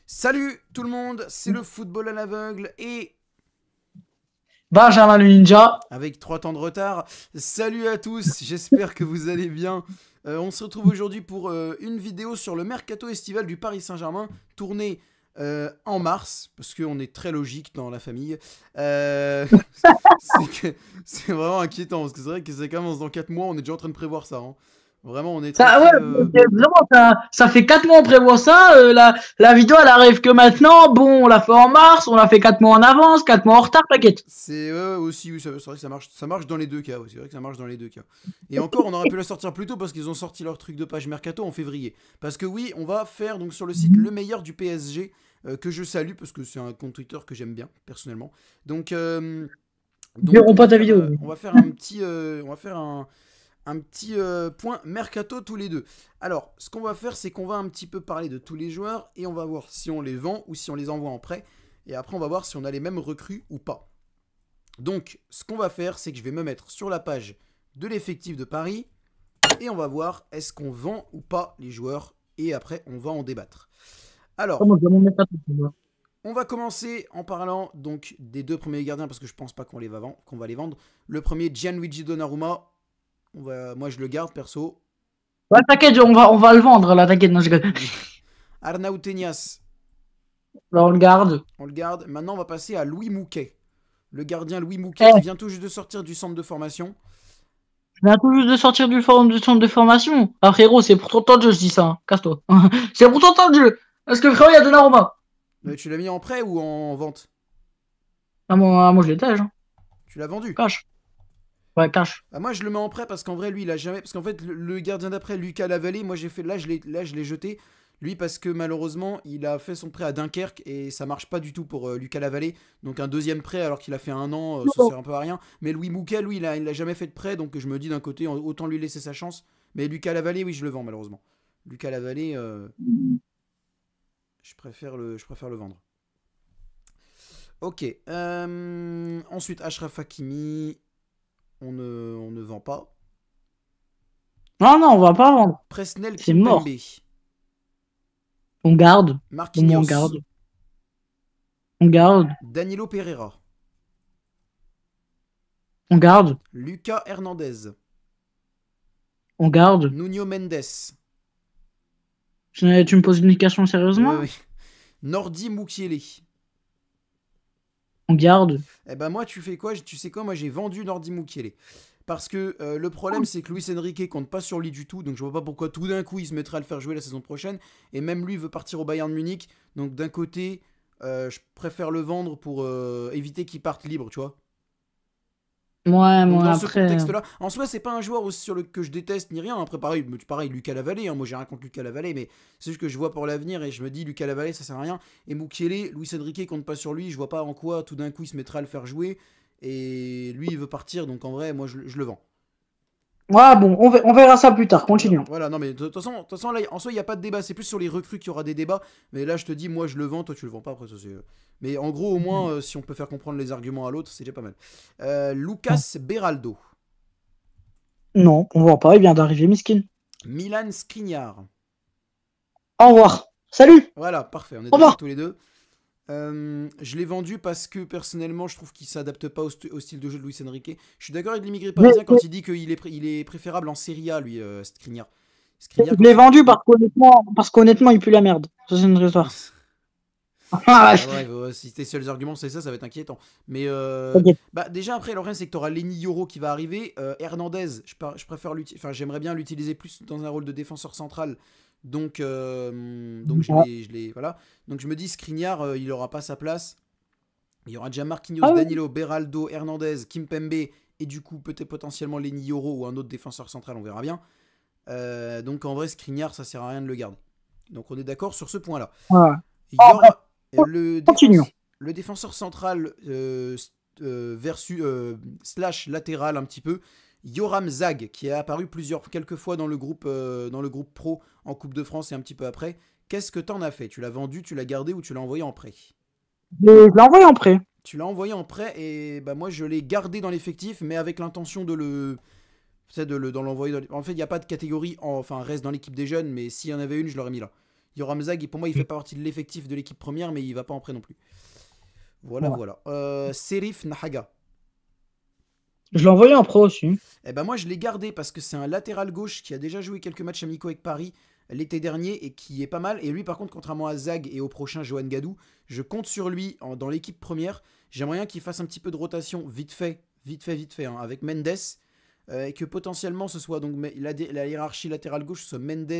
Salut tout le monde, c'est le football à l'aveugle et Benjamin le ninja. avec 3 temps de retard, salut à tous, j'espère que vous allez bien. On se retrouve aujourd'hui pour une vidéo sur le mercato estival du Paris Saint-Germain, tournée en mars, parce qu'on est très logique dans la famille. Euh, c'est vraiment inquiétant, parce que c'est vrai que ça commence dans 4 mois, on est déjà en train de prévoir ça. Hein. Vraiment, on est très Ça, très... ouais, vraiment, ça fait 4 mois on prévoit ça. La vidéo, elle arrive que maintenant. Bon, on l'a fait en mars, on l'a fait 4 mois en avance, 4 mois en retard, t'inquiète. C'est aussi, oui, c'est vrai que ça marche dans les deux cas. Oui, c'est vrai que ça marche dans les deux cas. Et encore, on aurait pu la sortir plus tôt parce qu'ils ont sorti leur truc de page mercato en février. Parce que oui, on va faire donc sur le site le meilleur du PSG que je salue parce que c'est un compte Twitter que j'aime bien personnellement. Donc, Ils verront pas ta vidéo. on va faire un petit, un petit point mercato tous les deux. Alors, ce qu'on va faire, c'est qu'on va un petit peu parler de tous les joueurs et on va voir si on les vend ou si on les envoie en prêt. Et après, on va voir si on a les mêmes recrues ou pas. Donc, ce qu'on va faire, c'est que je vais me mettre sur la page de l'effectif de Paris et on va voir est-ce qu'on vend ou pas les joueurs et après, on va en débattre. Alors, Comment je dois m'en mettre à tout, tu vois. on va commencer en parlant donc des deux premiers gardiens parce que je pense pas qu'on qu'on va les vendre. Le premier, Gianluigi Donnarumma. Moi, je le garde perso. Ouais, t'inquiète, on va le vendre là, t'inquiète, non, je rigole. Arnautenias, Là, on le garde. on le garde. Maintenant, on va passer à Louis Mouquet. Le gardien Louis Mouquet qui Eh, vient tout juste de sortir du centre de formation. je viens tout juste de sortir du centre de formation. Ah, frérot, c'est pour ton temps de jeu, je dis ça, hein. Casse-toi. C'est pour ton temps de jeu. Parce que frérot, il y a de l'aroma. Tu l'as mis en prêt ou en vente? Moi, je l'étage, hein. Tu l'as vendu? Cash. Ouais, cash. Bah, moi, je le mets en prêt parce qu'en vrai, lui, il a jamais. Parce qu'en fait, le gardien d'après, Lucas Lavallée, moi, j'ai fait. Là, je l'ai jeté. Lui, parce que malheureusement, il a fait son prêt à Dunkerque et ça marche pas du tout pour Lucas Lavallée. Donc, un deuxième prêt alors qu'il a fait un an, ça sert un peu à rien. Mais Louis Mouquet, lui, il a jamais fait de prêt. Donc, je me dis d'un côté, autant lui laisser sa chance. Mais Lucas Lavallée, oui, je le vends, malheureusement. Lucas Lavallée, je préfère le vendre. Ok. Ensuite, Achraf Hakimi, on ne vend pas. Non, non, on va pas vendre. Presnel C'est mort. Kimpembe. On garde. Au moins, on Marquinhos. garde. On garde. Danilo Pereira. On garde. Lucas Hernandez. On garde. Nuno Mendes. Tu me poses une question sérieusement? Oui. Nordi Mukiele. On garde. Eh ben moi, tu fais quoi? Tu sais quoi? Moi, j'ai vendu Nordi Mukiele. Parce que le problème, c'est que Luis Enrique compte pas sur lui du tout. Donc, je vois pas pourquoi tout d'un coup, il se mettrait à le faire jouer la saison prochaine. Et même lui veut partir au Bayern Munich. Donc, d'un côté, je préfère le vendre pour éviter qu'il parte libre, tu vois. Ouais, Donc moi dans ce après. contexte-là, en soi c'est pas un joueur sur le que je déteste ni rien. Après pareil Lucas Lavallée, hein, moi j'ai rien contre Lucas Lavallée, mais c'est juste que je vois pour l'avenir et je me dis Lucas Lavallée ça sert à rien. Et Mukiele, Luis Enrique compte pas sur lui, je vois pas en quoi tout d'un coup il se mettra à le faire jouer. Et lui il veut partir, donc en vrai moi je le vends. Ouais, bon, on verra ça plus tard. Continuons. Voilà, non mais de toute façon là en soi il n'y a pas de débat, c'est plus sur les recrues qu'il y aura des débats. Mais là je te dis moi je le vends, toi tu le vends pas après ça c'est. Mais en gros au moins si on peut faire comprendre les arguments à l'autre c'est déjà pas mal. Lucas Beraldo. Non, on voit pas. Il vient d'arriver, Miskin. Milan Skriniar. Au revoir. Salut. Voilà, parfait, on est Au d'accord revoir. tous les deux. Je l'ai vendu parce que personnellement, je trouve qu'il s'adapte pas au style de jeu de Luis Enrique. Je suis d'accord avec l'immigré parisien quand il dit qu'il est, il est préférable en Serie A, lui, Skriniar. Skriniar, Je quand l'ai il. vendu parce qu'honnêtement, il pue la merde. Ça, c'est une autre histoire. Ah, Ah ouais, si tes seuls arguments c'est ça va être inquiétant. Mais t'inquiète. bah déjà après, le problème c'est que tu auras Lenny Yoro qui va arriver. Hernandez, je préfère l'utiliser. Enfin, j'aimerais bien l'utiliser plus dans un rôle de défenseur central. Donc voilà. Donc je me dis Skriniar, il aura pas sa place. Il y aura déjà Marquinhos, Ah ouais. Danilo, Beraldo, Hernandez, Kimpembe et du coup peut-être potentiellement Lenny Yoro ou un autre défenseur central, on verra bien. Donc en vrai, Skriniar, ça sert à rien de le garder. Donc on est d'accord sur ce point-là. Ouais. Il y aura Continuons. le défenseur central versus slash latéral un petit peu. Yoram Zag qui est apparu quelques fois dans le groupe pro en Coupe de France et un petit peu après. Qu'est-ce que t'en as fait? Tu l'as vendu, tu l'as gardé ou tu l'as envoyé en prêt? Je l'ai envoyé en prêt. Tu l'as envoyé en prêt et bah moi je l'ai gardé dans l'effectif mais avec l'intention de le dans l'envoyer en fait il n'y a pas de catégorie enfin reste dans l'équipe des jeunes mais s'il y en avait une je l'aurais mis là. Yoram Zag, pour moi, il fait pas partie de l'effectif de l'équipe première, mais il va pas en prêt non plus. Voilà, Ouais. voilà. Serif Nahaga. Je l'ai envoyé en pro aussi. Eh ben moi, je l'ai gardé parce que c'est un latéral gauche qui a déjà joué quelques matchs amicaux avec Paris l'été dernier et qui est pas mal. Et lui, par contre, contrairement à Zag et au prochain Johan Gadou, je compte sur lui dans l'équipe première. J'aimerais bien qu'il fasse un petit peu de rotation vite fait, hein, avec Mendes. Et que potentiellement ce soit donc la hiérarchie latérale gauche, ce soit Mendes,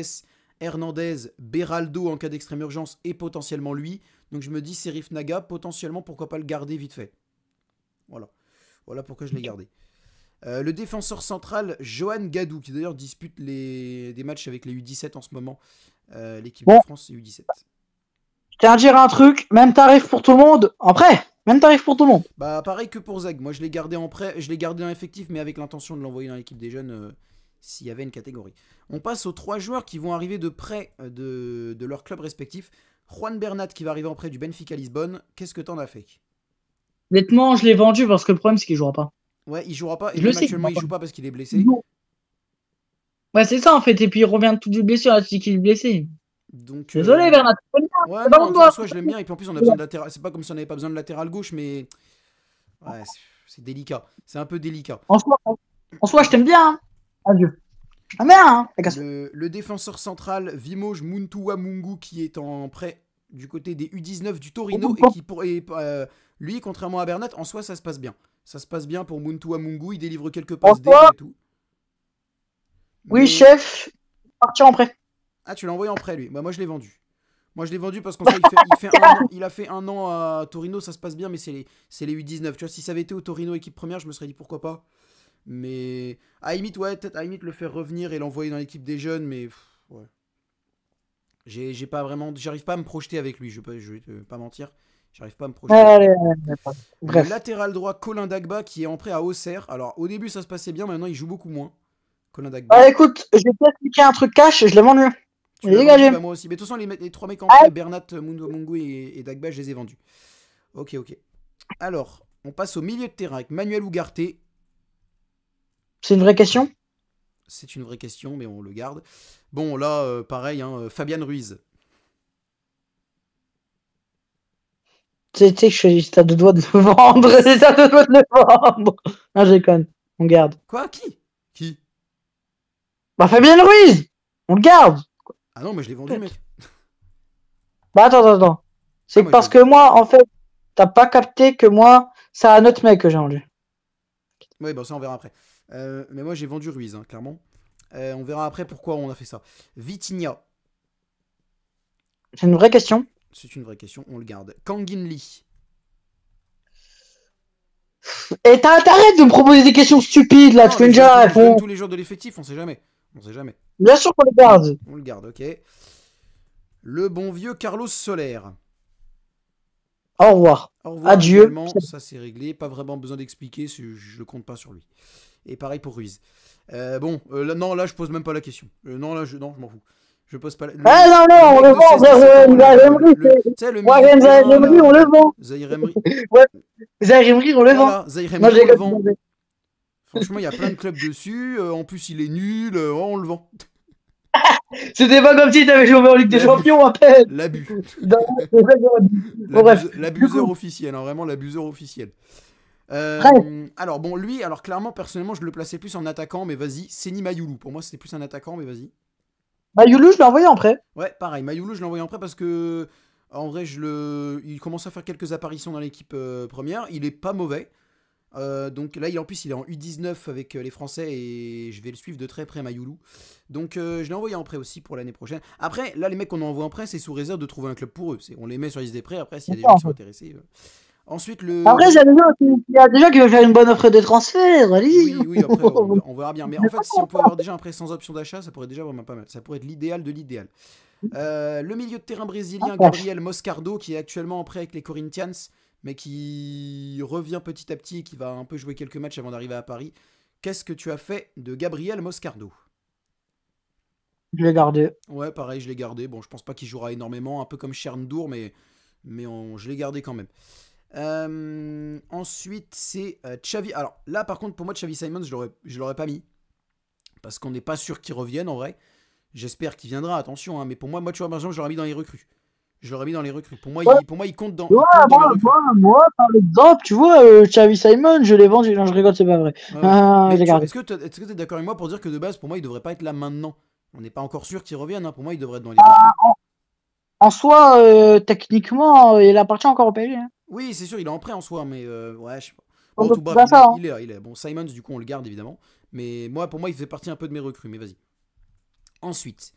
Hernandez, Beraldo en cas d'extrême urgence et potentiellement lui. Donc je me dis Serif Naga, potentiellement pourquoi pas le garder vite fait. Voilà. Voilà pourquoi je l'ai gardé. Le défenseur central, Johan Gadou, qui d'ailleurs dispute des matchs avec les U17 en ce moment. L'équipe de Bon, France, c'est U17. je tiens à dire un truc, même tarif pour tout le monde, en prêt. Même tarif pour tout le monde. Bah pareil que pour Zag, moi je l'ai gardé en prêt, je l'ai gardé en effectif, mais avec l'intention de l'envoyer dans l'équipe des jeunes s'il y avait une catégorie. On passe aux 3 joueurs qui vont arriver de près de leur club respectif. Juan Bernat qui va arriver en prêt du Benfica Lisbonne. Qu'est-ce que t'en as fait? Honnêtement, je l'ai vendu parce que le problème, c'est qu'il jouera pas. Ouais, il jouera pas, et Je le même sais qu'il actuellement jouera il pas. joue pas parce qu'il est blessé. Non. Ouais, c'est ça en fait. Et puis il revient de toute blessure, là, tu dis qu'il est blessé. Donc Désolé, ouais. Bernard. Ouais, C'est non, pas en moi. soi je l'aime bien, et puis en plus on a besoin de latéral. C'est pas comme si on n'avait pas besoin de latéral gauche, mais ouais, c'est délicat. C'est un peu délicat. En soi, je t'aime bien. Hein. Adieu. Ah bien, hein. Le défenseur central, Vimoj Muntua Mungu, qui est en prêt du côté des U19 du Torino, et qui lui, contrairement à Bernat, en soi ça se passe bien. Ça se passe bien pour Muntua Mungu, il délivre quelques En passes D soi, et tout. oui, Mais... chef. Partir en prêt. Ah, tu l'as envoyé en prêt lui. Bah moi je l'ai vendu. Moi je l'ai vendu parce qu'en soi il a fait un an à Torino, ça se passe bien, mais c'est les U19. Tu vois, si ça avait été au Torino équipe première, je me serais dit pourquoi pas. Mais à la limite, ouais, peut-être à la limite le faire revenir et l'envoyer dans l'équipe des jeunes, mais ouais. J'ai pas vraiment, j'arrive pas à me projeter avec lui, je vais pas mentir. J'arrive pas à me projeter. Allez, Le bref. latéral droit, Colin Dagba, qui est en prêt à Auxerre. Alors au début ça se passait bien, maintenant il joue beaucoup moins. Colin Dagba. Ah, écoute, je vais t'expliquer un truc cash, je l'ai vendu. Tu Il est l'as vendu, dégagé. bah moi aussi. Mais de toute façon, les 3 mecs en prêt, Bernat, Mungu et Dagba, je les ai vendus. Ok, ok. Alors, on passe au milieu de terrain avec Manuel Ugarte. C'est une vraie question. C'est une vraie question, mais on le garde. Bon, là, pareil, hein, Fabian Ruiz. Tu sais que je suis à deux doigts de le vendre. C'est à deux doigts de le vendre. Non, je déconne. On garde. Quoi? Qui? Bah, Fabien Ruiz. On le garde. Ah non, mais je l'ai vendu, mec. Bah, attends. C'est moi, parce que moi, en fait, t'as pas capté que moi, c'est un autre mec que j'ai vendu. Ouais, bah ça, on verra après. Mais moi, j'ai vendu Ruiz, hein, clairement. On verra après pourquoi on a fait ça. Vitinha. C'est une vraie question. C'est une vraie question, on le garde. Kangin Lee. Et t'arrêtes de me proposer des questions stupides là, Non, tu fais mais une déjà je donne tous les joueurs de l'effectif, on sait jamais. On sait jamais. Bien sûr qu'on les garde. On le garde, ok. Le bon vieux Carlos Soler. Au revoir. Au revoir Adieu. également, ça c'est réglé. Pas vraiment besoin d'expliquer, je compte pas sur lui. Et pareil pour Ruiz. Non, là je pose même pas la question. Non, je m'en fous. Je pose pas la... Ah non, on le vend, Zaire Emery, on le vend. Zaire Emery. Ouais, Zaire Emery, on le vend. Voilà, Zaire Emery, on le vend. Franchement, il y a plein de clubs dessus. En plus, il est nul. On le vend. C'était pas comme si t'avais joué en Ligue des Champions à peine. L'abus. Bref. L'abuseur officiel, hein, vraiment l'abuseur officiel. Alors bon, lui, alors clairement, personnellement, je le plaçais plus en attaquant, mais vas-y, Seni Mayoulou. Pour moi, c'était plus un attaquant, mais vas-y. Mayoulou, je l'ai envoyé en prêt. Ouais, pareil, Mayoulou, je l'ai envoyé en prêt parce que, en vrai, il commence à faire quelques apparitions dans l'équipe première. Il est pas mauvais. Donc là, en plus, il est en U19 avec les Français et je vais le suivre de très près, Mayoulou. Donc je l'ai envoyé en prêt aussi pour l'année prochaine. Après, là, les mecs qu'on envoie en prêt, c'est sous réserve de trouver un club pour eux. On les met sur la liste des prêts. Après, s'il y a des gens qui sont intéressés. Ensuite, Après, j'avais dire qu'il y a des gens qui veulent faire une bonne offre de transfert. Allez. Oui, après, on verra bien. Mais en fait, si on peut avoir déjà un prêt sans option d'achat, ça pourrait déjà vraiment pas mal. Ça pourrait être l'idéal de l'idéal. Le milieu de terrain brésilien, Gabriel Moscardo, qui est actuellement en prêt avec les Corinthians, mais qui revient petit à petit et qui va un peu jouer quelques matchs avant d'arriver à Paris. Qu'est-ce que tu as fait de Gabriel Moscardo? Je l'ai gardé. Ouais, pareil, je l'ai gardé. Bon, je pense pas qu'il jouera énormément, un peu comme Chernour, mais je l'ai gardé quand même. Ensuite, c'est Xavi. Alors là, par contre, pour moi, Xavi Simons, je l'aurais pas mis. Parce qu'on n'est pas sûr qu'il revienne en vrai. J'espère qu'il viendra, attention, hein, mais pour moi, tu vois, par exemple, je l'aurais mis dans les recrues. Je l'aurais mis dans les recrues. Ouais, Pour moi, il compte ouais, dans les recrues. moi, par exemple, tu vois, Xavi Simon, je l'ai vendu. Non, je rigole, c'est pas vrai. Ouais, ouais. Mais J'ai gardé. est-ce que tu es d'accord avec moi pour dire que de base, pour moi, il devrait pas être là maintenant? On n'est pas encore sûr qu'il revienne, hein. Pour moi, il devrait être dans les recrues. En soi, techniquement, il appartient encore au PSG. Hein. Oui, c'est sûr, il est en prêt en soi, mais ouais, je sais pas. Bon, Donc, tout c'est bref, pas ça. Hein. il est. Bon, Simons, du coup, on le garde évidemment. Mais moi, pour moi, il fait partie un peu de mes recrues, mais vas-y. Ensuite,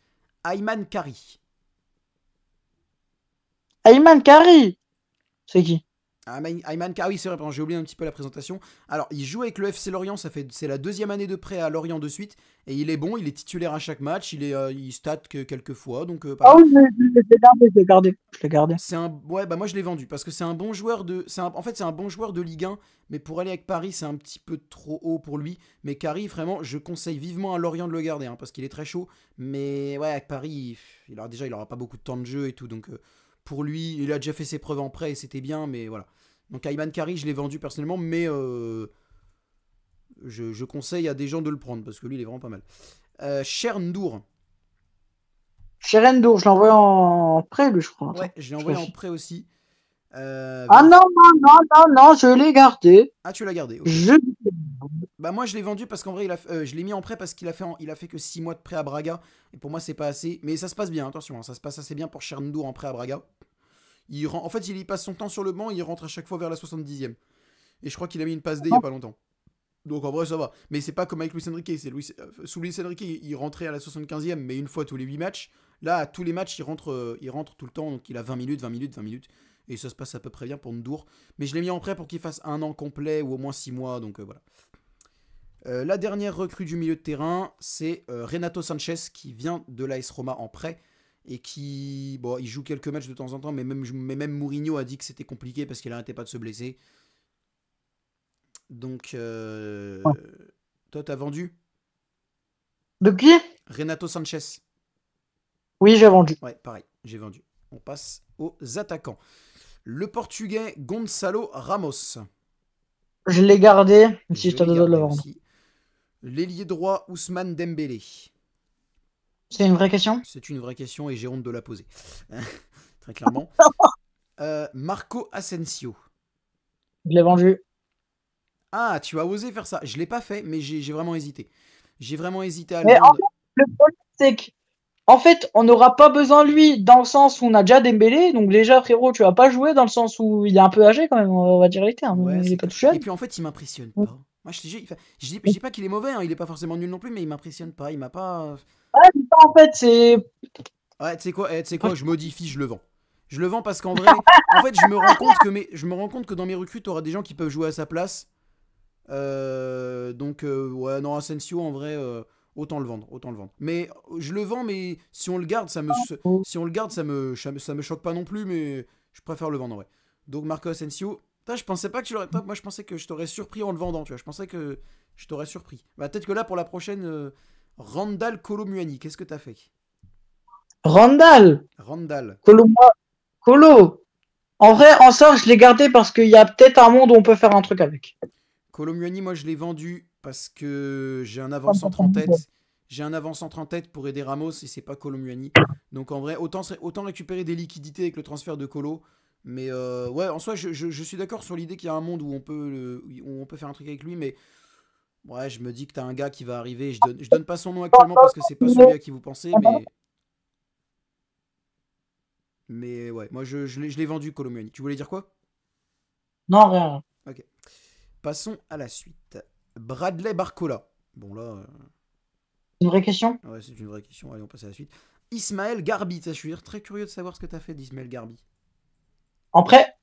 Ayman Kari. Ayman Kari, c'est qui? Ayman Kari, oui, c'est vrai, pardon, j'ai oublié un petit peu la présentation. Alors, il joue avec le FC Lorient, c'est la deuxième année de prêt à Lorient de suite. Et il est bon, il est titulaire à chaque match, il stat que quelques fois, donc Ah pareil. oui, je l'ai gardé, je l'ai gardé. Je l'ai gardé. Ouais, bah moi je l'ai vendu parce que c'est un bon joueur en fait, c'est un bon joueur de Ligue 1, mais pour aller avec Paris, c'est un petit peu trop haut pour lui. Mais Kari, vraiment, je conseille vivement à Lorient de le garder, hein, parce qu'il est très chaud. Mais ouais, avec Paris, il aura pas beaucoup de temps de jeu et tout, donc pour lui, il a déjà fait ses preuves en prêt et c'était bien, mais voilà. Donc Ayman Kari, je l'ai vendu personnellement, mais je conseille à des gens de le prendre parce que lui, il est vraiment pas mal. Cher Ndour. Cherendour, je l'ai envoyé en prêt, lui, je crois. Ouais, Attends, je l'ai je envoyé en vérifie. prêt aussi. Ah non, non, non, non, non, je l'ai gardé. Ah, tu l'as gardé, ok. Je... Bah moi je l'ai vendu parce qu'en vrai je l'ai mis en prêt parce il a fait que 6 mois de prêt à Braga et pour moi c'est pas assez, mais ça se passe bien, attention, hein, ça se passe assez bien pour Chernour en prêt à Braga. En fait il y passe son temps sur le banc, il rentre à chaque fois vers la 70e et je crois qu'il a mis une passe D il y a pas longtemps. Donc en vrai ça va, mais c'est pas comme avec Luis Enrique, sous Luis Enrique il rentrait à la 75e mais une fois tous les 8 matchs. Là à tous les matchs il rentre tout le temps, donc il a 20 minutes, 20 minutes, 20 minutes et ça se passe à peu près bien pour Ndour, mais je l'ai mis en prêt pour qu'il fasse un an complet ou au moins 6 mois, donc voilà. La dernière recrue du milieu de terrain, c'est Renato Sanchez qui vient de l'AS Roma en prêt et qui, bon, il joue quelques matchs de temps en temps, mais même Mourinho a dit que c'était compliqué parce qu'il n'arrêtait pas de se blesser. Donc, toi, t'as vendu De qui? Renato Sanchez. Oui, j'ai vendu. Ouais, pareil, j'ai vendu. On passe aux attaquants. Le Portugais Gonçalo Ramos. Je l'ai gardé, si je Je te l'ai dois de le gardé vendre. aussi. L'ailier droit Ousmane Dembélé. C'est une vraie question? C'est une vraie question et j'ai honte de la poser. Très clairement. Marco Asensio. Je l'ai vendu. Ah, tu as osé faire ça. Je l'ai pas fait, mais j'ai vraiment hésité. J'ai vraiment hésité à le Mais en vendre. fait, le problème, c'est que, en fait, on n'aura pas besoin de lui dans le sens où on a déjà Dembélé. Donc déjà, frérot, tu vas pas jouer dans le sens où il est un peu âgé quand même, on va dire les termes. Ouais, Il est c'est pas clair. tout Et jeune. puis en fait, il m'impressionne pas. Moi, je dis pas qu'il est mauvais, hein, il est pas forcément nul non plus, mais il m'impressionne pas. Il m'a pas. Ouais, c'est ça, en fait, c'est... Ouais, tu sais quoi, je modifie, je le vends. Je le vends parce qu'en vrai, en fait, je me rends compte que dans mes recrues, t'auras des gens qui peuvent jouer à sa place. Ouais, non, Asensio, en vrai, autant le vendre, autant le vendre. Mais je le vends, mais si on le garde, si on le garde, ça me choque pas non plus, mais je préfère le vendre, ouais. Donc Marco Asensio, je pensais pas que tu l'aurais. Moi, je pensais que je t'aurais surpris en le vendant, tu vois. Je pensais que je t'aurais surpris. Bah, peut-être que là, pour la prochaine, Randall Kolo-Muani, qu'est-ce que t'as fait? Randall, Randall. Colo, Colo. En vrai, en ça, je l'ai gardé parce qu'il y a peut-être un monde où on peut faire un truc avec. Kolo-Muani, moi, je l'ai vendu parce que j'ai un avant-centre en tête. J'ai un avant-centre en tête pour aider Ramos et c'est pas Kolo-Muani. Donc en vrai, autant récupérer des liquidités avec le transfert de Kolo. Mais ouais, en soi, je suis d'accord sur l'idée qu'il y a un monde où où on peut faire un truc avec lui. Mais ouais, je me dis que t'as un gars qui va arriver. Je donne pas son nom actuellement parce que c'est pas celui à qui vous pensez. Mais ouais, moi je l'ai vendu Kolo-Muani. Tu voulais dire quoi? Non, rien. Ok. Passons à la suite. Bradley Barcola. Bon là, C'est une vraie question? ouais, c'est une vraie question. Allez, on passe à la suite. Ismaël Garbi. Je suis très curieux de savoir ce que t'as fait d'Ismaël Garbi. En prêt?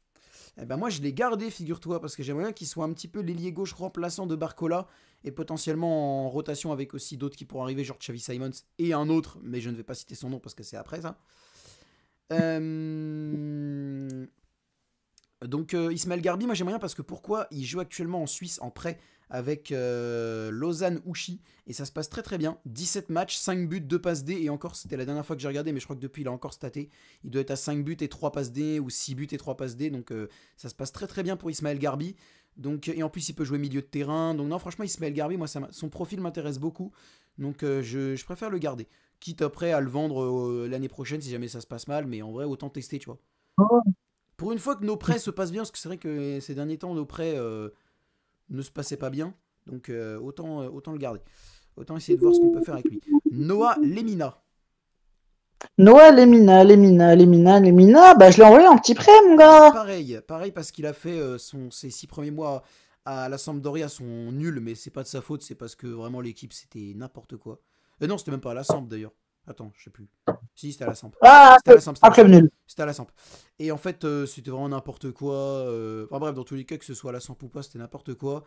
Eh ben moi je l'ai gardé, figure-toi, parce que j'aimerais bien qu'il soit un petit peu l'ailier gauche remplaçant de Barcola et potentiellement en rotation avec aussi d'autres qui pourront arriver, genre Xavi Simons et un autre, mais je ne vais pas citer son nom parce que c'est après ça. Donc Ismaël Garbi, moi j'aimerais bien parce que pourquoi il joue actuellement en Suisse en prêt avec Lausanne Ouchy et ça se passe très très bien. 17 matchs, 5 buts, 2 passes D et encore c'était la dernière fois que j'ai regardé mais je crois que depuis il a encore staté. Il doit être à 5 buts et 3 passes D ou 6 buts et 3 passes D donc ça se passe très très bien pour Ismaël Garbi. Donc, et en plus, il peut jouer milieu de terrain. Donc non, franchement, Ismaël Garbi, moi, son profil m'intéresse beaucoup. Donc je préfère le garder. Quitte après à le vendre l'année prochaine si jamais ça se passe mal. Mais en vrai, autant tester, tu vois. Pour une fois que nos prêts se passent bien, parce que c'est vrai que ces derniers temps, nos prêts ne se passaient pas bien. Donc autant le garder. Autant essayer de voir ce qu'on peut faire avec lui. Noah Lemina. Noah Lemina, bah je l'ai envoyé en petit prêt, mon gars. Pareil parce qu'il a fait ses 6 premiers mois à la Sampdoria sont nuls, mais c'est pas de sa faute, c'est parce que vraiment l'équipe c'était n'importe quoi. Non, c'était même pas à la Samp d'ailleurs. Attends, je sais plus. Si, c'était à la Samp. Ah, C'était à la Samp. après nul. C'était à la Samp. Et en fait, c'était vraiment n'importe quoi. Enfin bref, dans tous les cas, que ce soit à la Samp ou pas, c'était n'importe quoi.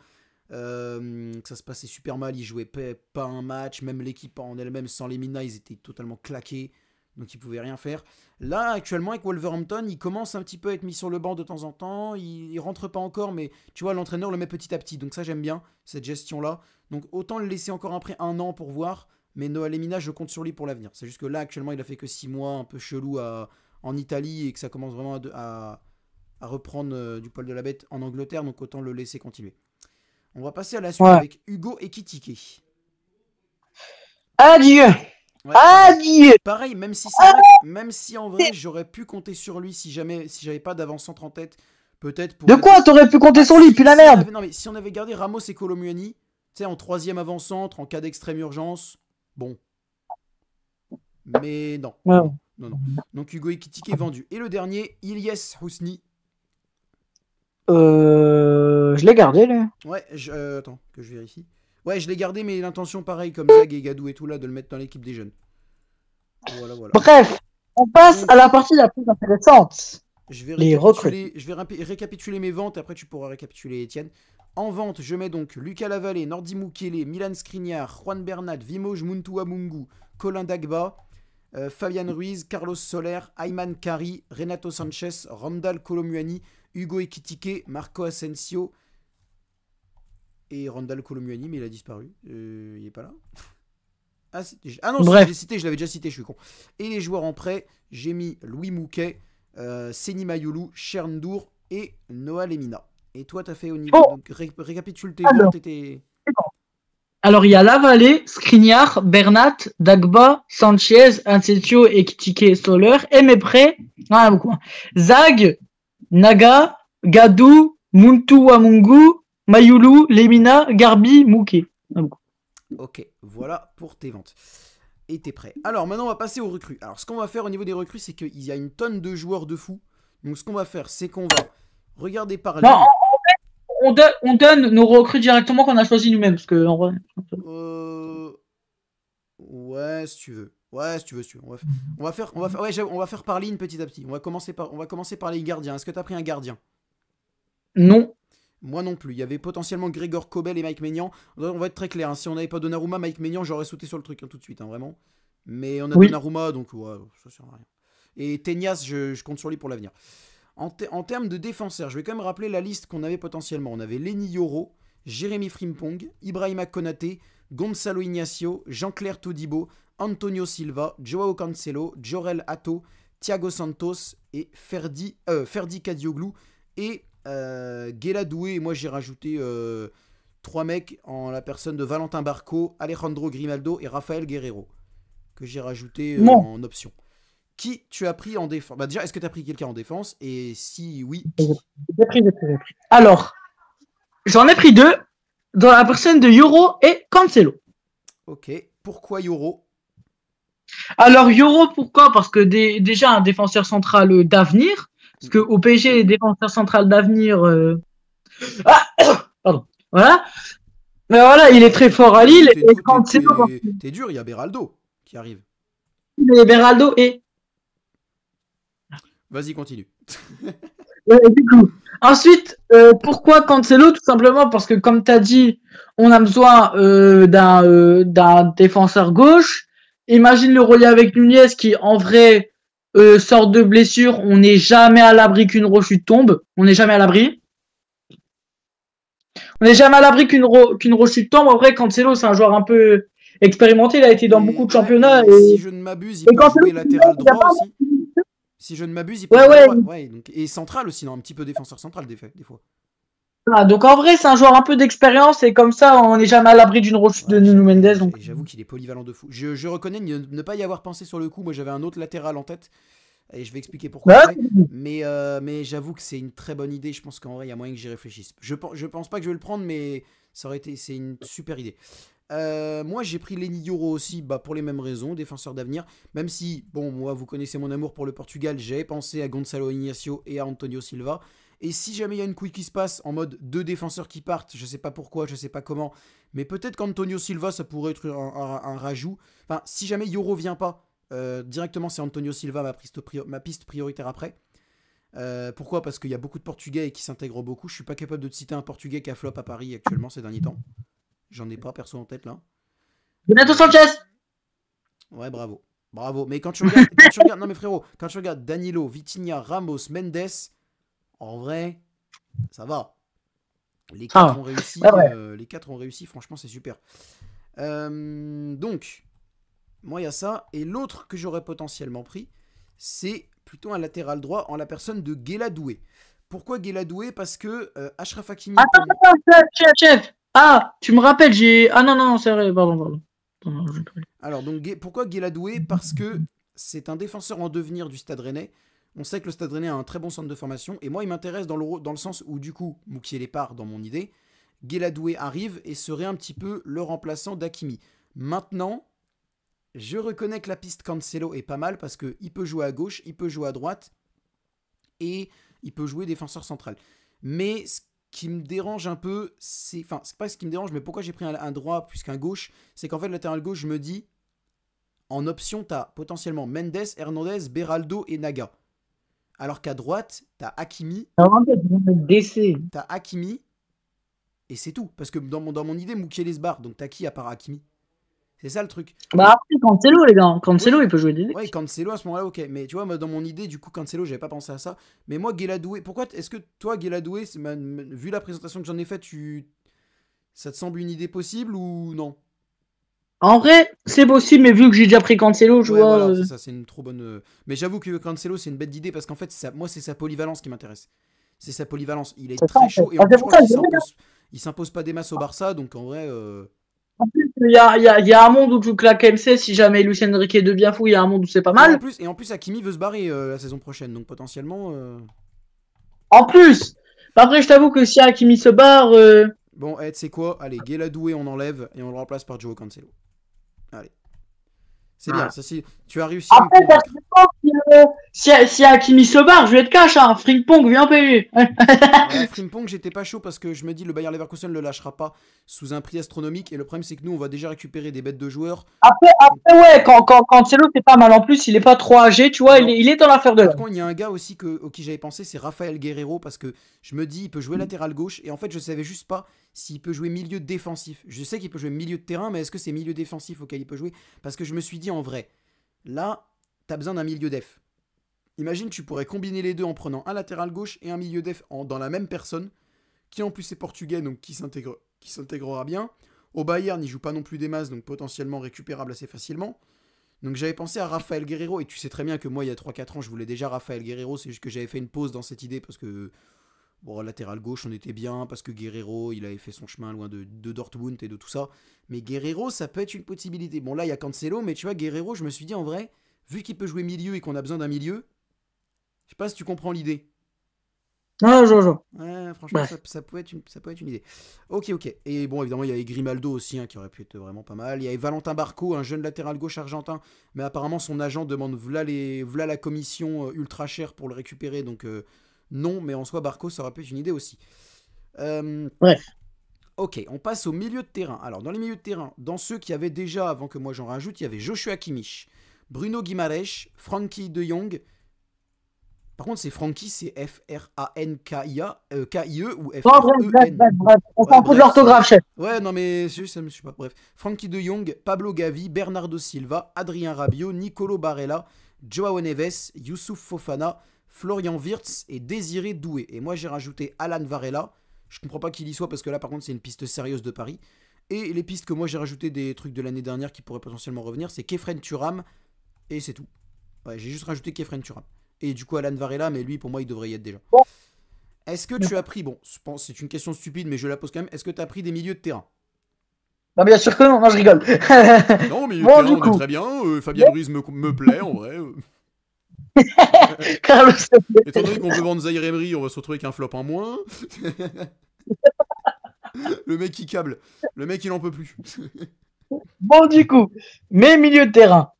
Que ça se passait super mal, ils jouaient pas un match, même l'équipe en elle-même sans les Mina, ils étaient totalement claqués, donc ils pouvaient rien faire. Là, actuellement, avec Wolverhampton, il commence un petit peu à être mis sur le banc de temps en temps, il rentre pas encore, mais tu vois, l'entraîneur le met petit à petit, donc ça j'aime bien, cette gestion-là. Donc autant le laisser encore après un an pour voir, mais Noah Lemina, je compte sur lui pour l'avenir. C'est juste que là, actuellement, il a fait que 6 mois, un peu chelou en Italie, et que ça commence vraiment à reprendre du poil de la bête en Angleterre, donc autant le laisser continuer. On va passer à la suite avec Hugo Ekitike. Adieu. Ouais, adieu. Pareil, même si en vrai j'aurais pu compter sur lui si j'avais pas d'avant-centre en tête, peut-être pour. De quoi t'aurais pu compter sur lui, puis la merde. Non mais si on avait gardé Ramos et Colomuani, tu sais en 3e avant-centre, en cas d'extrême urgence, bon. Mais non. Ouais. Non. Donc Hugo Ekitike est vendu. Et le dernier, Ilyes Housni. Je l'ai gardé, lui. Ouais, attends, que je vérifie. Ouais, je l'ai gardé, mais l'intention, pareil, comme Zag et Gadou et tout là, de le mettre dans l'équipe des jeunes. Voilà. Bref, on passe à la partie la plus intéressante. Je vais récapituler mes ventes, après tu pourras récapituler Etienne. En vente, je mets donc Lucas Lavallée, Nordi Mukele, Milan Skriniar, Juan Bernat, Vimoj Muntu Colin Dagba, Fabian Ruiz, Carlos Soler, Ayman Kari, Renato Sanchez, Randall Colomuani, Hugo Ekitike, Marco Asensio et Randall Colomuani, mais il a disparu. Il est pas là. Non, bref. Je l'avais déjà cité, je suis con. Et les joueurs en prêt, j'ai mis Louis Mouquet, Seni Mayoulou, Cherndour et Noah Lemina. Et toi, t'as fait au niveau. Donc, récapitule tes ventes et tes. Alors, il y a Lavallée, Skriniar, Bernat, Dagba, Sanchez, Asensio, Ekitike, Soler. Et mes prêts, beaucoup. Zag, Naga, Gadou, Muntu Wamungu, Mayoulou, Lemina, Garbi, Mouké. Ok, voilà pour tes ventes. Et t'es prêt. Alors maintenant on va passer aux recrues. Alors ce qu'on va faire au niveau des recrues, c'est qu'il y a une tonne de joueurs de fous. Donc ce qu'on va faire, c'est qu'on va regarder par ligne. On donne nos recrues directement qu'on a choisi nous-mêmes. Parce que en vrai. Ouais, si tu veux. On va faire par ligne petit à petit. On va commencer par les gardiens. Est-ce que t'as pris un gardien? Non. Moi non plus. Il y avait potentiellement Grégor Kobel et Mike Maignan. On va être très clair. Hein. Si on n'avait pas Donnarumma, Mike Maignan, j'aurais sauté sur le truc tout de suite, vraiment. Mais on a Donnarumma, donc ouais, ça sert à rien. Et Tenias, je compte sur lui pour l'avenir. En termes de défenseurs, je vais quand même rappeler la liste qu'on avait potentiellement. On avait Lenny Yoro, Jérémy Frimpong, Ibrahima Konaté, Gonzalo Ignacio, Jean-Claire Todibo, Antonio Silva, Joao Cancelo, Jorel Hato, Thiago Santos et Ferdi Kadioglu et Guéladoué. Et moi j'ai rajouté 3 mecs en la personne de Valentin Barco, Alejandro Grimaldo et Rafael Guerrero que j'ai rajouté en option. Qui tu as pris en défense? Bah déjà, est-ce que tu as pris quelqu'un en défense? Et si oui, qui? J'ai pris. Alors, j'en ai pris 2 dans la personne de Yoro et Cancelo. Ok, pourquoi Yoro? Alors Yoro, pourquoi? Parce que déjà un défenseur central d'avenir. Parce qu'au PSG, les défenseurs centrales d'avenir... Pardon. Voilà. Mais voilà, il est très fort à Lille. T'es dur, il y a Beraldo qui arrive. Mais Beraldo est... Vas-y, continue. Du coup, ensuite, pourquoi Cancelo? Tout simplement parce que, comme tu as dit, on a besoin d'un défenseur gauche. Imagine le relier avec Nunez qui, en vrai, sort de blessure. On n'est jamais à l'abri qu'une rechute tombe. On n'est jamais à l'abri. Qu'une rechute tombe. En vrai, Cancelo, c'est un joueur un peu expérimenté. Il a été dans beaucoup de championnats. Si je ne m'abuse, il peut jouer latéral droit aussi. Si je ne m'abuse, il peut jouer droit. Ouais, donc, et central aussi, non, un petit peu défenseur central des fois. Ah, donc en vrai, c'est un joueur un peu d'expérience et comme ça, on n'est jamais à l'abri d'une rechute de Nuno Mendes. Donc... J'avoue qu'il est polyvalent de fou. Je reconnais ne pas y avoir pensé sur le coup. Moi, j'avais un autre latéral en tête. Et je vais expliquer pourquoi Bah, après. Mais j'avoue que c'est une très bonne idée. Je pense qu'en vrai, il y a moyen que j'y réfléchisse. Je pense pas que je vais le prendre, mais c'est une super idée. Moi, j'ai pris Lenny Yoro aussi, pour les mêmes raisons, défenseur d'avenir. Même si, bon, moi, vous connaissez mon amour pour le Portugal, j'avais pensé à Gonçalo Ignacio et à Antonio Silva. Et si jamais il y a une couille qui se passe en mode deux défenseurs qui partent, je sais pas pourquoi, je sais pas comment, mais peut-être qu'Antonio Silva, ça pourrait être un rajout. Enfin, si jamais Yoro vient pas, directement c'est Antonio Silva ma piste prioritaire après. Pourquoi? Parce qu'il y a beaucoup de Portugais et qui s'intègrent beaucoup. Je suis pas capable de te citer un Portugais qui a flop à Paris actuellement ces derniers temps. J'en ai pas perso en tête là. Renato Sanchez. Ouais, bravo. Bravo. Mais quand tu regardes, non mais frérot, quand tu regardes Danilo, Vitinha, Ramos, Mendes, en vrai, ça va. Les quatre ont réussi. Les 4 ont réussi. Franchement, c'est super. Donc, moi, il y a ça. Et l'autre que j'aurais potentiellement pris, c'est plutôt un latéral droit en la personne de Guéladoué. Pourquoi Guéladoué? Parce que Achraf Hakimi... Attends, chef. Ah, tu me rappelles, j'ai... Ah non, c'est vrai, pardon. Alors, donc, pourquoi Guéladoué? Parce que c'est un défenseur en devenir du Stade Rennais. On sait que le Stade Rennais a un très bon centre de formation. Et moi, il m'intéresse dans le sens où, du coup, Moukielé part dans mon idée. Guéladoué arrive et serait un petit peu le remplaçant d'Hakimi. Maintenant, je reconnais que la piste Cancelo est pas mal parce qu'il peut jouer à gauche, il peut jouer à droite et il peut jouer défenseur central. Mais ce qui me dérange un peu, c'est... Enfin, c'est pas ce qui me dérange, mais pourquoi j'ai pris un droit plus qu'un gauche, c'est qu'en fait, le latéral gauche, je me dis, en option, t'as potentiellement Mendes, Hernandez, Beraldo et Naga. Alors qu'à droite, t'as Hakimi. T'as Hakimi. Et c'est tout. Parce que dans mon idée, Moukielé se barre. Donc t'as qui à part Hakimi? C'est ça le truc. Bah après, Cancelo, les gars. Cancelo, oui, il peut jouer des... Ouais, Cancelo à ce moment-là, ok. Mais tu vois, moi, dans mon idée, du coup, Cancelo, j'avais pas pensé à ça. Mais moi, Guéladoué, pourquoi est-ce que toi, Guéladoué, vu la présentation que j'en ai faite, ça te semble une idée possible ou non? En vrai, c'est possible, mais vu que j'ai déjà pris Cancelo, je vois... Voilà, c'est ça, c'est une trop bonne... Mais j'avoue que Cancelo, c'est une bête d'idée parce qu'en fait, moi, c'est sa polyvalence qui m'intéresse. C'est sa polyvalence. Il est très chaud et en plus, je crois qu'il s'impose pas des masses au Barça, donc en vrai... En plus, il y a un monde où tu claques MC, si jamais Lucien Enrique devient fou, il y a un monde où c'est pas mal. Et en plus, Hakimi veut se barrer la saison prochaine, donc potentiellement... En plus, après, je t'avoue que si Hakimi se barre... Bon, tu sais quoi? Allez, Guéladoué, on enlève et on le remplace par Joao Cancelo. Allez. C'est bien, ça, tu as réussi après, à me convaincre. Si Hakimi se barre, je vais être cash, hein. Frimpong, viens payer. Frimpong, j'étais pas chaud parce que je me dis le Bayer Leverkusen ne le lâchera pas sous un prix astronomique. Et le problème, c'est que nous, on va déjà récupérer des bêtes de joueurs. Après ouais, quand Cancelo, c'est pas mal. En plus, il est pas trop âgé, tu vois, il est dans l'affaire de l'homme. Par contre, il y a un gars aussi auquel j'avais pensé, c'est Rafael Guerreiro, parce que je me dis, il peut jouer latéral gauche. Et en fait, je savais juste pas s'il peut jouer milieu défensif. Je sais qu'il peut jouer milieu de terrain, mais est-ce que c'est milieu défensif auquel il peut jouer? Parce que je me suis dit, en vrai, là, t'as besoin d'un milieu def. Imagine, tu pourrais combiner les deux en prenant un latéral gauche et un milieu def dans la même personne, qui en plus est portugais, donc qui s'intégrera bien. Au Bayern, il joue pas non plus des masses, donc potentiellement récupérable assez facilement. Donc j'avais pensé à Rafael Guerreiro, et tu sais très bien que moi, il y a 3-4 ans, je voulais déjà Rafael Guerreiro, c'est juste que j'avais fait une pause dans cette idée, parce que, bon, latéral gauche, on était bien, parce que Guerreiro, il avait fait son chemin loin de Dortmund et de tout ça. Mais Guerreiro, ça peut être une possibilité. Bon, là, il y a Cancelo, mais tu vois, Guerreiro, je me suis dit, en vrai, vu qu'il peut jouer milieu et qu'on a besoin d'un milieu, je sais pas si tu comprends l'idée. Non, je vois. Ouais, franchement, ça peut être une idée. Ok. Et bon, évidemment, il y avait Grimaldo aussi, hein, qui aurait pu être vraiment pas mal. Il y avait Valentin Barco, un jeune latéral gauche argentin. Mais apparemment, son agent demande v'là la commission ultra chère pour le récupérer. Donc, non, mais en soi, Barco, ça aurait pu être une idée aussi. Bref. Ok, on passe au milieu de terrain. Alors, dans les milieux de terrain, dans ceux qui avaient déjà, avant que moi j'en rajoute, il y avait Joshua Kimmich, Bruno Guimaraes, Frankie de Jong. Par contre, c'est Frankie, c'est F-R-A-N-K-I-A, K-I-E ou F-R-E-N. On s'en fout de l'orthographe, chef. Ouais, non, mais ça me suit pas. Bref. Frankie de Jong, Pablo Gavi, Bernardo Silva, Adrien Rabiot, Nicolo Barella, Joao Neves, Youssouf Fofana, Florian Wirtz et Désiré Doué. Et moi, j'ai rajouté Alan Varela. Je comprends pas qu'il y soit parce que là, par contre, c'est une piste sérieuse de Paris. Et les pistes que moi, j'ai rajouté des trucs de l'année dernière qui pourraient potentiellement revenir, c'est Kefren Turam et c'est tout. Ouais, j'ai juste rajouté Kefren Turam. Et du coup, Alan Varela, mais lui, pour moi, il devrait y être déjà. Est-ce que tu as pris, bon, je pense c'est une question stupide, mais je la pose quand même, est-ce que tu as pris des milieux de terrain? Bah, bien sûr que non, non, je rigole. Non, milieu de Bon, terrain, du on est coup, très bien, Fabien Ruiz me plaît, en vrai. Carlos, Étant donné qu'on veut vendre Zaire Emery, on va se retrouver avec un flop en moins. Le mec, il câble. Le mec, il en peut plus. bon, du coup, mes milieux de terrain.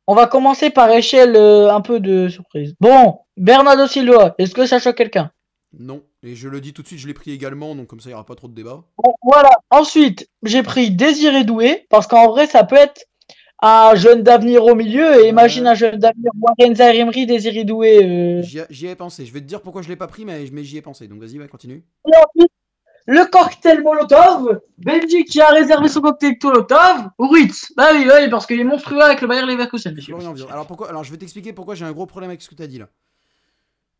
On va commencer par échelle un peu de surprise. Bon, Bernardo Silva, est-ce que ça choque quelqu'un? Non, et je le dis tout de suite, je l'ai pris également, donc comme ça, il n'y aura pas trop de débat. Bon, voilà. Ensuite, j'ai pris Désiré Doué, parce qu'en vrai, ça peut être un jeune d'avenir au milieu. Et imagine Ouais, un jeune d'avenir, Warren Zaïre-Emery, Désiré Doué. j'y ai pensé. Je vais te dire pourquoi je l'ai pas pris, mais j'y ai pensé. Donc vas-y, ouais, continue. Et ensuite, le cocktail Molotov. Belgique qui a réservé son cocktail Molotov. Ruiz. Bah oui, oui, parce qu'il est monstrueux avec le Bayer Leverkusen, monsieur. Florian Wirtz. Alors pourquoi? Alors je vais t'expliquer pourquoi j'ai un gros problème avec ce que t'as dit là.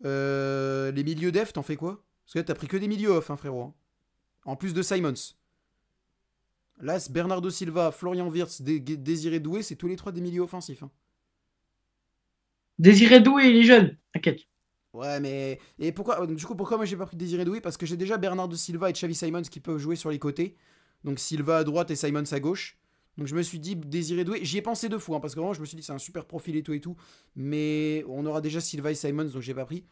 Les milieux def, t'en fais quoi? Parce que là, t'as pris que des milieux off, hein, frérot. Hein. En plus de Simons. Là, c'est Bernardo Silva, Florian Wirtz, Désiré Doué, c'est tous les trois des milieux offensifs. Hein. Désiré Doué, il est jeune. T'inquiète. Ouais, mais. Et pourquoi. Du coup, pourquoi moi j'ai pas pris Désiré Doué? Parce que j'ai déjà Bernardo Silva et Xavi Simons qui peuvent jouer sur les côtés. Donc Silva à droite et Simons à gauche. Donc je me suis dit Désiré Doué. J'y ai pensé deux fois, hein, parce que vraiment je me suis dit c'est un super profil et tout et tout. Mais on aura déjà Silva et Simons, donc j'ai pas pris.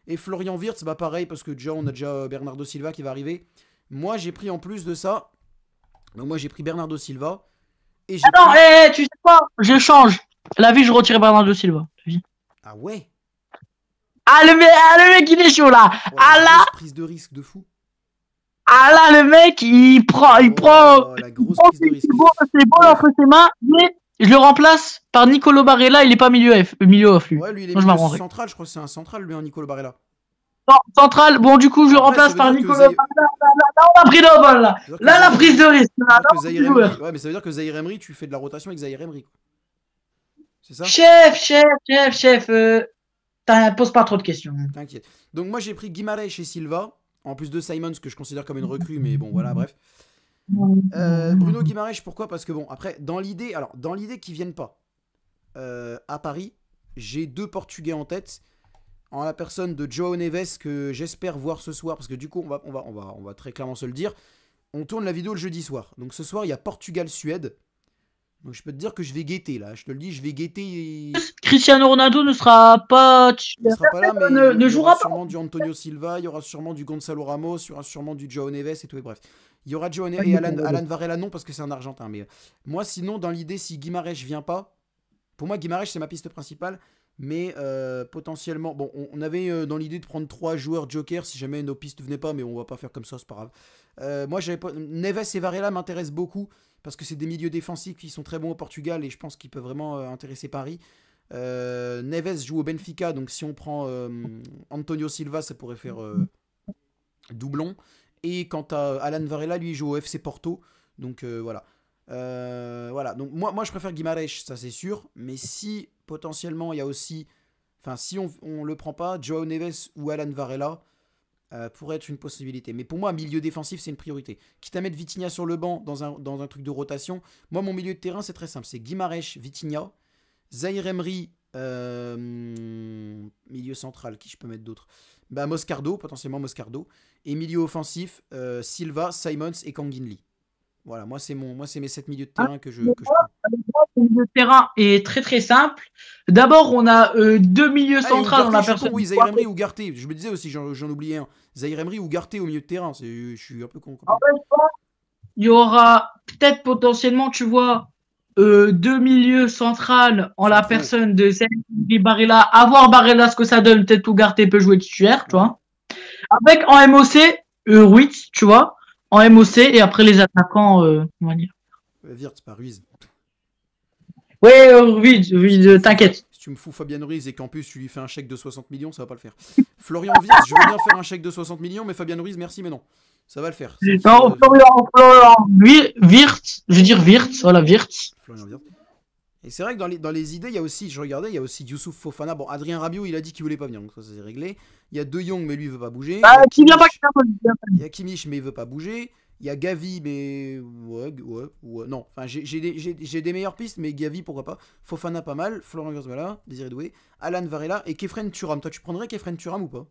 Et Florian Wirtz, bah pareil, parce que déjà on a déjà Bernardo Silva qui va arriver. Moi j'ai pris en plus de ça. Donc moi j'ai pris Bernardo Silva. Et j'ai Attends, pris. tu sais quoi? Je change. La vie, je retire Bernardo Silva. Ah ouais? Le mec, il est chaud là. Oh, Ah la là, grosse prise de risque de fou. le mec, il prend. Oh, la grosse prise de risque. C'est beau entre ses mains, mais je le remplace par Nicolo Barella. Il est pas milieu off lui. Ouais, lui il est Moi, je milieu m'arrangerai. central, je crois que c'est un central, lui, un Nicolo Barella. Non, central. Bon, du coup, je le Après, ça remplace veut par dire que Nicolo Zaïre... Barella. Là, on a pris le bol là. ça veut dire que Là, la Zaïre- prise de risque. ça Là, veut dire que non, Zaïre c'est Emery... joueur. Ouais, mais ça veut dire que Zaïre Emery, tu fais de la rotation avec Zaïre Emery, quoi. C'est ça? Chef. Pose pas trop de questions. T'inquiète. Donc moi j'ai pris Guimarães chez Silva, en plus de Simons que je considère comme une recrue, mais bon voilà, bref. Bruno Guimarães, pourquoi? Parce que bon, après, dans l'idée qu'ils viennent pas à Paris, j'ai deux Portugais en tête, en la personne de João Neves que j'espère voir ce soir, parce que du coup on va très clairement se le dire, on tourne la vidéo le jeudi soir. Donc ce soir il y a Portugal-Suède. Donc je peux te dire que je vais guetter là, je te le dis, je vais guetter. Cristiano Ronaldo ne sera pas. Il sera pas là, mais Ne il y aura jouera pas. sûrement du Antonio Silva, il y aura sûrement du Gonzalo Ramos, il y aura sûrement du João Neves et tout, et bref. Il y aura João Neves et Alan Varela non, parce que c'est un Argentin. Mais moi, sinon, dans l'idée, si Guimarães vient pas, pour moi, Guimarães, c'est ma piste principale, mais potentiellement, bon, on avait dans l'idée de prendre 3 joueurs Joker si jamais nos pistes venaient pas, mais on va pas faire comme ça, c'est pas grave. Moi, j'avais pas... Neves et Varela m'intéressent beaucoup, parce que c'est des milieux défensifs qui sont très bons au Portugal, et je pense qu'ils peuvent vraiment intéresser Paris. Neves joue au Benfica, donc si on prend Antonio Silva, ça pourrait faire doublon. Et quant à Alan Varela, lui il joue au FC Porto, donc voilà. Voilà, donc moi je préfère Guimarães, ça c'est sûr, mais si potentiellement il y a aussi, enfin si on le prend pas, João Neves ou Alan Varela pourrait être une possibilité. Mais pour moi, milieu défensif, c'est une priorité. Quitte à mettre Vitinha sur le banc dans un truc de rotation, moi mon milieu de terrain c'est très simple, c'est Guimarães, Vitinha. Zaïre Emery, milieu central, qui je peux mettre d'autre? Bah Moscardo, potentiellement Moscardo. Et milieu offensif, Silva, Simons et Kangin Lee. Voilà, moi c'est mes 7 milieux de terrain que je prends. Le terrain est très très simple. D'abord, on a deux milieux centrales. On a personne. Oui, Zaïre Emery ou Garté. Je me disais aussi, j'en oubliais un. Zaïre Emery ou Garté au milieu de terrain. Je suis un peu con. En fait, il y aura peut-être potentiellement, tu vois, deux milieux centrales en la personne de Sergi Barella. À voir Barella ce que ça donne. Peut-être Ugarte peut jouer titulaire, tu vois. Avec en MOC, Ruiz, tu vois. En MOC et après les attaquants, on va dire. Wirtz, pas Ruiz. Ouais, Ruiz, t'inquiète. Si tu me fous Fabien Ruiz et qu'en plus tu lui fais un chèque de 60 millions, ça va pas le faire. Florian Wirtz, je veux bien faire un chèque de 60 millions, mais Fabien Ruiz, merci, mais non. Ça va le faire. Non, Florian, Wirtz, je veux dire Wirtz, voilà, Wirtz. Florian Wirtz. Et c'est vrai que dans les idées, il y a aussi, je regardais, il y a aussi Youssouf Fofana. Bon, Adrien Rabiot, il a dit qu'il voulait pas venir, donc ça c'est réglé. Il y a De Jong, mais lui il veut pas bouger. Il y a Kimmich, mais il veut pas bouger. Il y a Gavi, mais ouais, non. Enfin, j'ai des meilleures pistes, mais Gavi, pourquoi pas. Fofana, pas mal. Florent Wirtz, voilà. Désiré Doué. Alan Varela et Kefren Thuram. Toi, tu prendrais Kefren Thuram ou pas?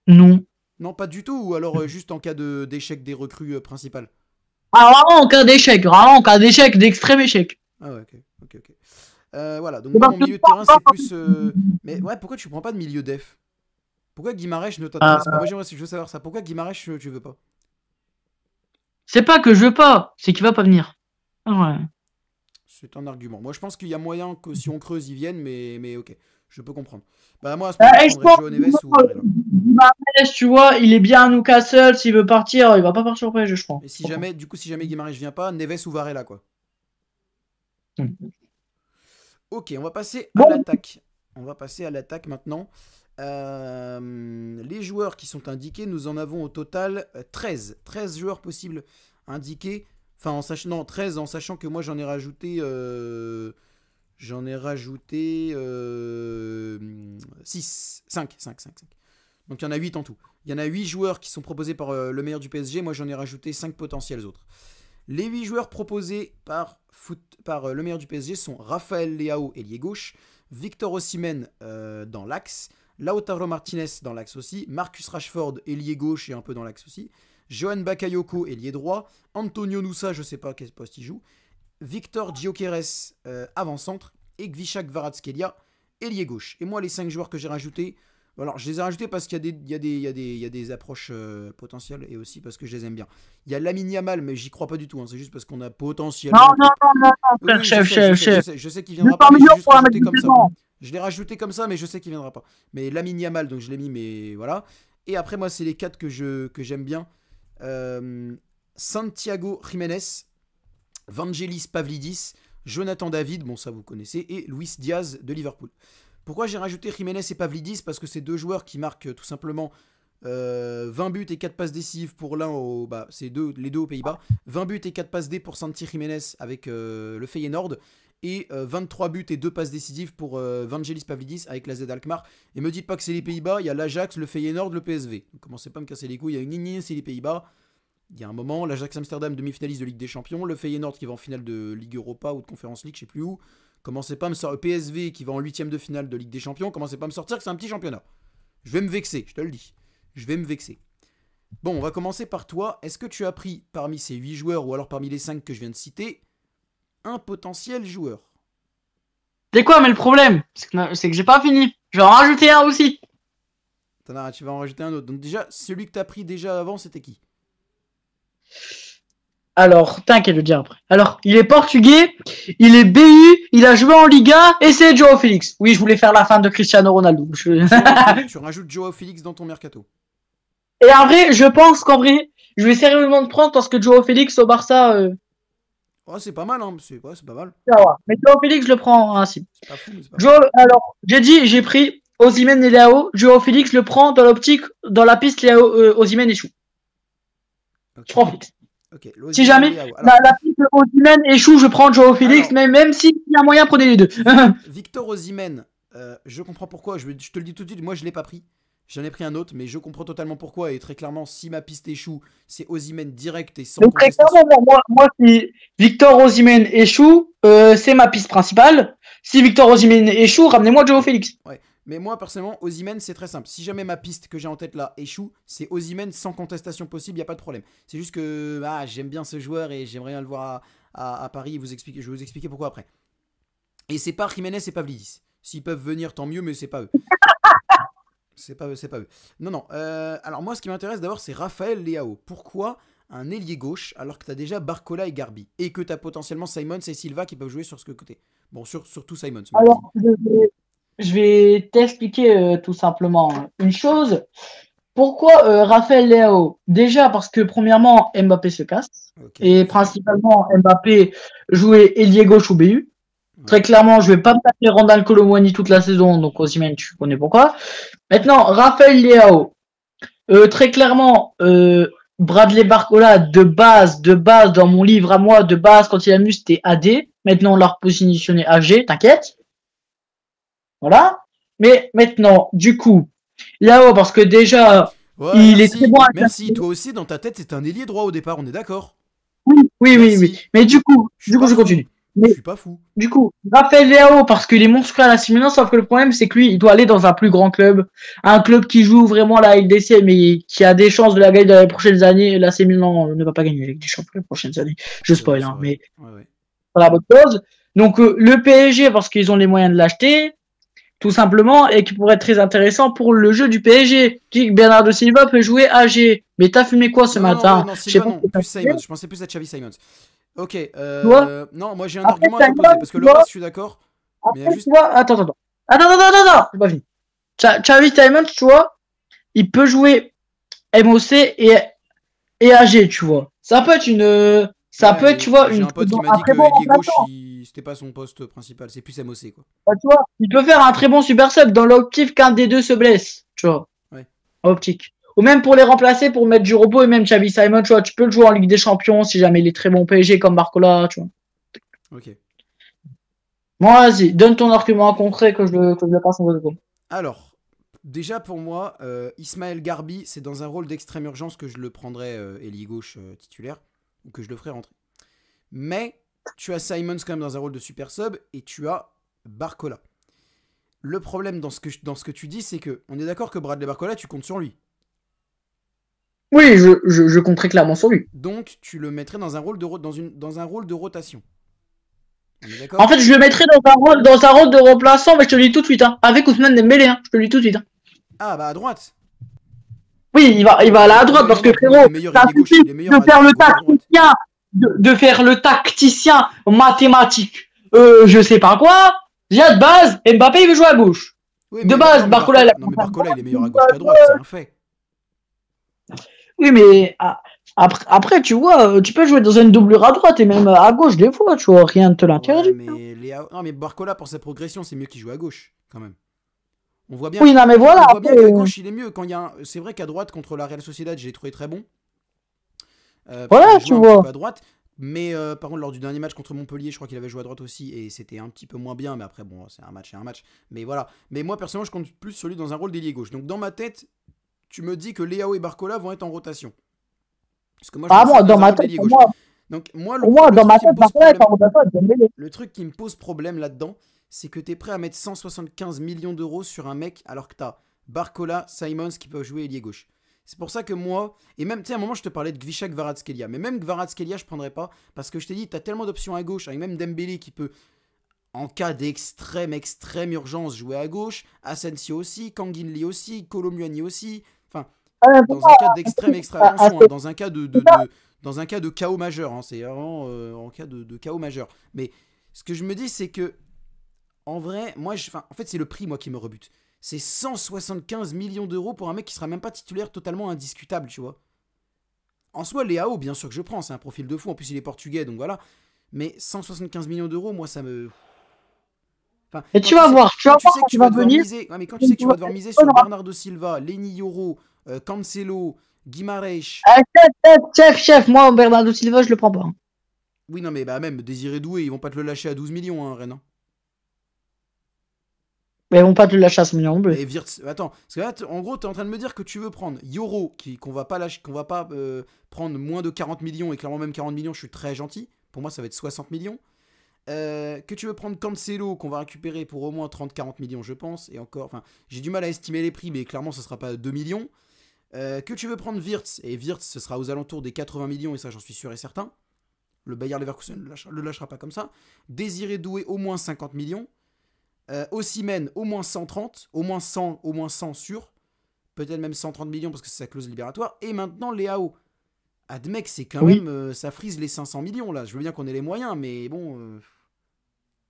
Non. Non, pas du tout, ou alors juste en cas d'échec des recrues principales? Ah, vraiment en cas d'échec, d'extrême échec. Ah ouais, ok, ok, ok. Voilà, donc C'est moi, parce mon que- milieu de terrain, c'est plus... Mais ouais, pourquoi tu prends pas de milieu def? Pourquoi Guimarães ne t'intéresse pas? Moi, je veux savoir ça. Pourquoi Guimarães, tu veux pas? C'est pas que je veux pas, c'est qu'il va pas venir. Ah ouais. C'est un argument. Moi, je pense qu'il y a moyen que si on creuse, ils viennent, mais ok, je peux comprendre. Bah, moi, à ce moment-là, je Je prendrais pense Joao Neves ou Varela. Guimarães, tu vois, il est bien à Newcastle, s'il veut partir, il va pas partir au PSG, je crois. Et si jamais, du coup, si jamais Guimarães vient pas, Neves ou Varela, quoi. Ok, on va passer à Bon, l'attaque. On va passer à l'attaque maintenant. Les joueurs qui sont indiqués, nous en avons au total 13. 13 joueurs possibles indiqués. Enfin, en sachant, non, 13 en sachant que moi j'en ai rajouté. J'en ai rajouté 6. 5. Donc il y en a 8 en tout. Il y en a 8 joueurs qui sont proposés par le meilleur du PSG. Moi j'en ai rajouté 5 potentiels autres. Les 8 joueurs proposés par le meilleur du PSG sont Raphaël Leao, ailier gauche, Victor Osimhen dans l'axe, Lautaro Martinez dans l'axe aussi, Marcus Rashford, ailier gauche et un peu dans l'axe aussi, Johan Bakayoko, ailier droit, Antonio Nusa, je sais pas quel poste il joue, Victor Gyökeres, avant-centre, et Gvishak Kvaratskhelia, ailier gauche. Et moi, les 5 joueurs que j'ai rajoutés, alors je les ai rajoutés parce qu'il y a des approches potentielles et aussi parce que je les aime bien. Il y a Lamine Yamal, mais j'y crois pas du tout, hein, c'est juste parce qu'on a non, potentiellement... non, non, non, Oui, frère, oui, chef. je sais qu'il viendra 200 pas, mais j'ai millions juste pour la rajouté mettre comme ça. dedans. Je l'ai rajouté comme ça, mais je sais qu'il viendra pas. Mais Lamine Yamal, donc je l'ai mis, mais voilà. Et après, moi, c'est les 4 que j'aime bien. Santiago Jiménez, Vangelis Pavlidis, Jonathan David, bon ça vous connaissez, et Luis Diaz de Liverpool. Pourquoi j'ai rajouté Jiménez et Pavlidis? Parce que c'est deux joueurs qui marquent tout simplement 20 buts et 4 passes décisives pour l'un au... Bah, c'est les deux aux Pays-Bas. 20 buts et 4 passes D pour Santi Jiménez avec le Feyenoord. Et 23 buts et 2 passes décisives pour Vangelis Pavlidis avec la Z Alkmaar. Et me dites pas que c'est les Pays-Bas, il y a l'Ajax, le Feyenoord, le PSV. Donc commencez pas à me casser les couilles, il y a une ligne, c'est les Pays-Bas. Il y a un moment, l'Ajax Amsterdam, demi-finaliste de Ligue des Champions, le Feyenoord qui va en finale de Ligue Europa ou de Conference League, je sais plus où. Commencez pas à me sortir. Le PSV qui va en huitième de finale de Ligue des Champions, commencez pas à me sortir que c'est un petit championnat. Je vais me vexer, je te le dis. Je vais me vexer. Bon, on va commencer par toi. Est-ce que tu as pris parmi ces 8 joueurs, ou alors parmi les 5 que je viens de citer, un potentiel joueur? C'est quoi, mais le problème, c'est que j'ai pas fini. Je vais en rajouter un aussi. Tu vas en rajouter un autre. Donc déjà, celui que tu as pris déjà avant, c'était qui? Alors, t'inquiète, je le dire après. Alors, il est portugais, il est BU, il a joué en Liga et c'est Joao Félix. Oui, je voulais faire la fin de Cristiano Ronaldo. Tu rajoutes Joao Félix dans ton mercato. Et en vrai, je pense qu'en vrai, je vais sérieusement le prendre parce que Joao Félix au Barça. Oh, c'est pas mal, hein. C'est pas mal. Mais Joao Félix, je le prends ainsi. C'est pas fou, mais c'est pas mal. Alors, j'ai pris Osimhen et Leao. Joao Félix le prend dans l'optique, dans la piste Osimhen échoue. Okay. Je prends Félix. Okay. Si jamais la piste Osimhen échoue, je prends Joao Félix, alors, mais même s'il y a moyen, prenez les deux. Victor Osimhen, je comprends pourquoi. Je te le dis tout de suite, moi je l'ai pas pris. J'en ai pris un autre, mais je comprends totalement pourquoi. Et très clairement, si ma piste échoue, c'est Osimhen direct et sans contestation. Très clairement, moi, si Victor Osimhen échoue, c'est ma piste principale. Si Victor Osimhen échoue, ramenez-moi Joao Félix. Ouais. Mais moi, personnellement, Osimhen, c'est très simple. Si jamais ma piste que j'ai en tête là échoue, c'est Osimhen sans contestation possible, il n'y a pas de problème. C'est juste que j'aime bien ce joueur et j'aimerais bien le voir à Paris. Je vais vous expliquer pourquoi après. Et c'est pas Jiménez et Pavlidis. S'ils peuvent venir, tant mieux, mais c'est pas eux. C'est pas eux. Non. Alors moi, ce qui m'intéresse d'abord, c'est Raphaël Leao. Pourquoi un ailier gauche alors que tu as déjà Barcola et Garbi et que tu as potentiellement Simons et Silva qui peuvent jouer sur ce côté? Bon, surtout Simons. Alors, je vais t'expliquer tout simplement une chose. Pourquoi Raphaël Leao? Déjà parce que premièrement, Mbappé se casse. Okay. Et principalement, Mbappé jouait ailier gauche ou BU. Très clairement, je vais pas me taper Randal Kolo Muani toute la saison, donc Osimhen, tu connais pourquoi. Maintenant, Raphaël Leao, très clairement, Bradley Barcola, de base, dans mon livre à moi, de base, quand il a mis, c'était AD. Maintenant, on l'a repositionné AG, t'inquiète. Voilà. Mais maintenant, du coup, Leao, parce que déjà, il est très bon. Merci, toi aussi, dans ta tête, c'est un ailier droit au départ, on est d'accord? Oui. Mais du coup, je continue. Je suis pas fou. Du coup, Raphaël Leao, parce qu'il est monstrueux à l'AC Milan, sauf que le problème, c'est que lui, il doit aller dans un plus grand club. Un club qui joue vraiment la LDC, mais qui a des chances de la gagner dans les prochaines années. L'AC Milan ne va pas gagner avec des champions les prochaines années. Je C'est vrai, spoil, c'est hein, vrai. mais Ouais. voilà, bonne chose. Donc, le PSG, parce qu'ils ont les moyens de l'acheter, tout simplement, et qui pourrait être très intéressant pour le jeu du PSG. Tu dis que Bernardo Silva peut jouer AG. Mais t'as fumé quoi ce Non, non, ouais, matin? non, Je sais Silva, pas non. ce que t'as Plus fumé, Simons. Je pensais plus à Xavi Simons. Ok, tu vois. non, moi j'ai un Après, argument à t'opposer, parce que le reste, je suis d'accord. Mais il y a après, juste. tu vois, attends, c'est pas fini. Xavi Simons, tu vois, il peut jouer MOC et AG, tu vois. Ça peut être ça Ouais, peut être, tu mais vois, j'ai un pote qui m'a un dit que très bon ailier gauche, remplaçant. c'était pas son poste principal, c'est plus MOC, quoi. Tu vois, il peut faire un très bon super sub dans l'optique qu'un des deux se blesse, tu vois. Ouais, Optique. Ou même pour les remplacer, pour mettre du repos et même Xavi Simons, tu vois, tu peux le jouer en Ligue des Champions si jamais il est très bon PSG comme Barcola, tu vois. ok. Bon, vas-y, donne ton argument à contrer que je le passe en deux secondes. Alors, déjà pour moi, Ismaël Garbi, c'est dans un rôle d'extrême urgence que je le prendrais ailier gauche titulaire, ou que je le ferais rentrer. Mais tu as Simons quand même dans un rôle de super sub, et tu as Barcola. Le problème dans ce que tu dis, c'est que on est d'accord que Bradley Barcola, tu comptes sur lui. Oui, je compterai clairement sur lui. Donc tu le mettrais dans un rôle dans un rôle de rotation. On est En d'accord? fait, je le mettrai dans un rôle de remplaçant, mais je te le dis tout de suite, hein. Avec Ousmane Dembélé, hein. Je te le dis tout de suite, hein. Ah bah à droite. Oui, il va aller à droite Ouais, parce non, que non, pour moi, frérot, il est meilleur ça ailier gauche. suffit Il est meilleur de faire le à gauche à droite. tacticien, de faire le tacticien mathématique. Je sais pas quoi. Déjà de base, Mbappé il veut jouer à gauche. Oui, De mais base, non, mais Barcola, Barcola, non, mais Barcola, il est meilleur à gauche qu'à droite, c'est un fait. oui, mais après, tu vois, tu peux jouer dans une doublure à droite et même à gauche des fois, tu vois, rien ne te Ouais, l'interdit. mais non, mais Barcola pour sa progression, c'est mieux qu'il joue à gauche quand même. On voit bien. Oui, non, mais voilà. On voit bien Après, qu'à gauche, il est mieux. Quand il y a c'est vrai qu'à droite contre la Real Sociedad, j'ai trouvé très bon. Parce qu'il voilà, a tu joué un petit peu vois. à droite. Mais par contre, lors du dernier match contre Montpellier, je crois qu'il avait joué à droite aussi. Et c'était un petit peu moins bien. Mais après, bon, c'est un match et un match. Mais voilà. Mais moi, personnellement, je compte plus sur lui dans un rôle d'ailier gauche. Donc dans ma tête, tu me dis que Leao et Barcola vont être en rotation. Parce que moi, je Ah, vois ça moi, dans dans un ma rôle tête, d'ailier gauche. Donc moi, dans ma tête, Barcola est en rotation avec Dembélé. le truc qui me pose problème là-dedans, c'est que tu es prêt à mettre 175 millions d'euros sur un mec alors que tu as Barcola, Simons qui peuvent jouer ailier gauche. C'est pour ça que moi, et même, tu sais, à un moment, je te parlais de Gvicka Kvaratskhelia, mais même Kvaratskhelia, je prendrais pas, parce que je t'ai dit, tu as tellement d'options à gauche, avec même Dembélé qui peut, en cas extrême urgence, jouer à gauche, Asensio aussi, Kangin Lee aussi, Kolomuani aussi, enfin, dans un cas attention, hein, dans un cas dans un cas de chaos majeur, hein, c'est vraiment en cas de chaos majeur. Mais ce que je me dis, c'est que, en vrai, en fait, c'est le prix, moi, qui me rebute. C'est 175 millions d'euros pour un mec qui sera même pas titulaire totalement indiscutable, tu vois. En soi, Leao, bien sûr que je prends, c'est un profil de fou, en plus il est portugais, donc voilà. Mais 175 millions d'euros, moi, ça me... Enfin, Et quand tu sais, quand tu sais que quand tu tu vas vas devoir venir, miser... Ouais, mais quand tu sais que tu vas devoir miser sur Bernardo Silva, Lenny Yoro, Cancelo, Guimaraes... chef, moi, Bernardo Silva, je le prends pas, hein. Oui, non, mais bah même, Désiré Doué, ils vont pas te le lâcher à 12 millions, hein, Rennes. Mais ils vont pas te le lâcher à 100 millions non plus. Et Wirtz, attends, parce que là, en gros, t'es en train de me dire que tu veux prendre Yoro, qu'on va pas lâcher, qu'on va pas prendre moins de 40 millions, et clairement même 40 millions, je suis très gentil. Pour moi, ça va être 60 millions. Que tu veux prendre Cancelo, qu'on va récupérer pour au moins 30-40 millions, je pense. Et encore, enfin, j'ai du mal à estimer les prix, mais clairement, ce sera pas 2 millions. Que tu veux prendre Wirtz, et Wirtz, ce sera aux alentours des 80 millions, et ça, j'en suis sûr et certain. Le Bayer Leverkusen le lâchera pas comme ça. Désiré Doué, au moins 50 millions. Osimhen, au moins 130, au moins 100 sûr, peut-être même 130 millions parce que c'est sa clause libératoire. Et maintenant, Leao. Admec, c'est quand même, ça frise les 500 millions là. Je veux bien qu'on ait les moyens, mais bon.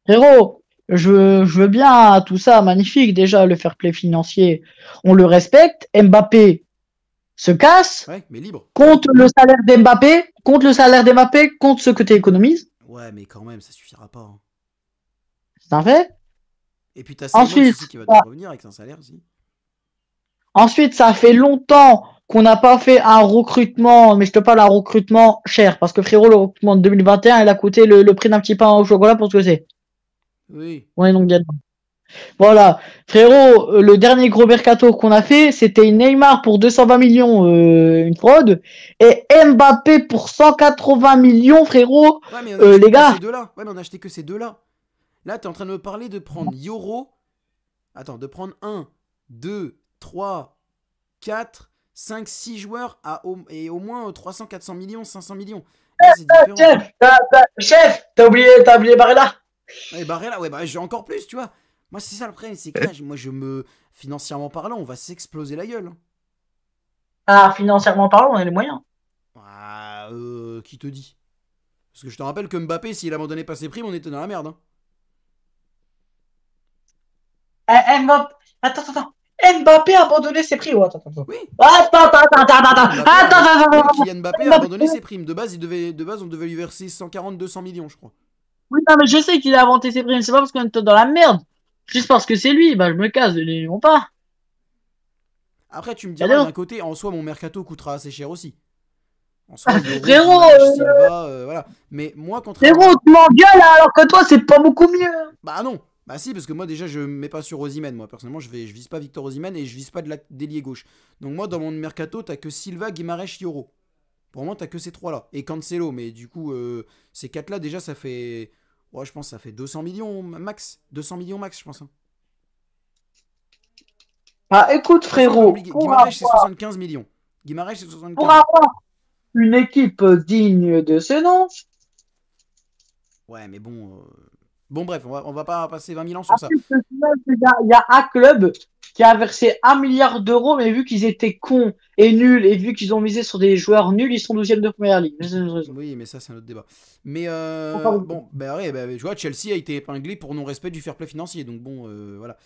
Frérot, je veux bien tout ça, magnifique. Déjà, le fair play financier, on le respecte. Mbappé se casse. Ouais, mais libre. Compte le salaire d'Mbappé, compte ce que tu économises. Ouais, mais quand même, ça suffira pas. Hein. C'est un fait. Et puis t'as Simons aussi qui va te revenir avec un salaire aussi. Ensuite, ça fait longtemps qu'on n'a pas fait un recrutement, mais je te parle d'un recrutement cher, parce que frérot, le recrutement de 2021, il a coûté le prix d'un petit pain au chocolat pour ce que c'est. Oui. On est donc bien. Voilà. Frérot, le dernier gros mercato qu'on a fait, c'était Neymar pour 220 millions, une fraude, et Mbappé pour 180 millions, frérot. Ouais, mais on a acheté Les que gars, ces deux-là. Ouais, mais on a acheté que ces deux-là. Là, t'es en train de me parler de prendre Yoro. Attends, de prendre un, 2, 3, 4, 5, 6 joueurs et au moins 300, 400 millions, 500 millions. Là, c'est différent. chef, t'as oublié Barella. Ouais, Barrella, ouais, bah j'ai encore plus, tu vois. Moi, c'est ça le problème, c'est que là, moi, financièrement parlant, on va s'exploser la gueule. Ah, financièrement parlant, on a les moyens. Ah, qui te dit? Parce que je te rappelle que Mbappé, s'il abandonnait pas ses primes, on était dans la merde. Hein. Mbappé, attends. Mbappé a abandonné ses prix. Oh, attends. Oui. Attends. Kylian Mbappé a abandonné ses primes. De base, on devait lui verser 140, 200 millions, je crois. Oui, non, mais je sais qu'il a inventé ses prix. C'est pas parce qu'on est dans la merde. Juste parce que c'est lui. Bah, je me casse. Ils vont pas. Après, tu me Y'a diras, d'un d'autres. côté, en soi, mon mercato coûtera assez cher aussi. En soi, Yoro, Frérot, Guimaraes, Silva, voilà. Mais moi, contrairement. frérot, tu m'engueules alors que toi, c'est pas beaucoup mieux. Bah non. Bah si, parce que moi déjà je mets pas sur Osimhen, moi personnellement je vise pas Victor Osimhen et je vise pas d'ailier gauche. Donc moi dans mon mercato t'as que Silva, Guimaraes, Yoro. Pour moi t'as que ces trois là. Et Cancelo, mais du coup ces quatre là déjà ça fait... Ouais je pense que ça fait 200 millions max. 200 millions max je pense. Hein. Bah, écoute, De toute façon on peut frérot, oublier. Guimaraes c'est 75 millions. Guimaraes c'est pour 75. avoir une équipe digne de ce nom, Ouais mais bon... Bon bref, on va pas passer 20 000 ans sur ça. après, il y a un club qui a versé 1 milliard d'euros, mais vu qu'ils étaient cons et nuls, et vu qu'ils ont misé sur des joueurs nuls, ils sont 12e de première ligue. C'est une raison. Oui, mais ça, c'est un autre débat. Mais Enfin, bon, bah ouais, bah, tu vois, Chelsea a été épinglé pour non-respect du fair play financier. Donc bon, voilà.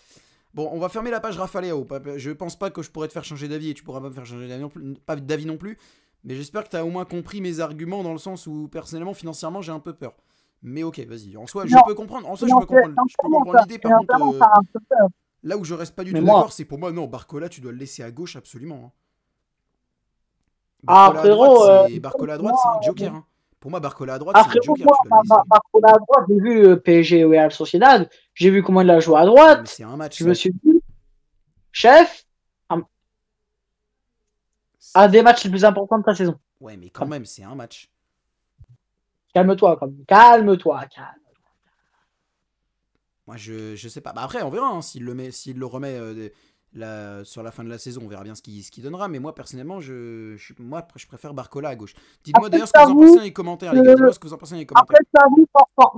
Bon, on va fermer la page Rafa Leao. Je pense pas que je pourrais te faire changer d'avis et tu pourras pas me faire changer d'avis non plus. Pas d'avis non plus. Mais j'espère que tu as au moins compris mes arguments dans le sens où, personnellement, financièrement, j'ai un peu peur. Mais ok, vas-y. En soi, je non, peux comprendre. En soi, je peux comprendre l'idée. Par contre, ça a un peu peur. là où je reste pas du Mais tout moi, d'accord, c'est pour moi, non, Barcola, tu dois le laisser à gauche absolument. Hein. ah, frérot, Barcola à droite, c'est un joker. Hein. Pour moi, Barcola à droite, ah, c'est un frérot, joker. moi, Tu dois le laisser. par contre, à droite, j'ai vu PSG au Real Sociedad, j'ai vu comment il a joué à Ouais, mais droite, c'est un match, je ça. me suis dit, chef, un des matchs les plus importants de ta saison. Ouais, mais quand même, c'est un match. Calme-toi, comme. Calme-toi. Moi, je sais pas. Bah après, on verra. Hein, s'il le remet sur la fin de la saison, on verra bien ce qu'il donnera. Mais moi, personnellement, moi, je préfère Barcola à gauche. Dites-moi Après, d'ailleurs ce que vous en pensez dans les commentaires, les gars. Dites-moi ce que vous en pensez dans les commentaires. après, t'avoue,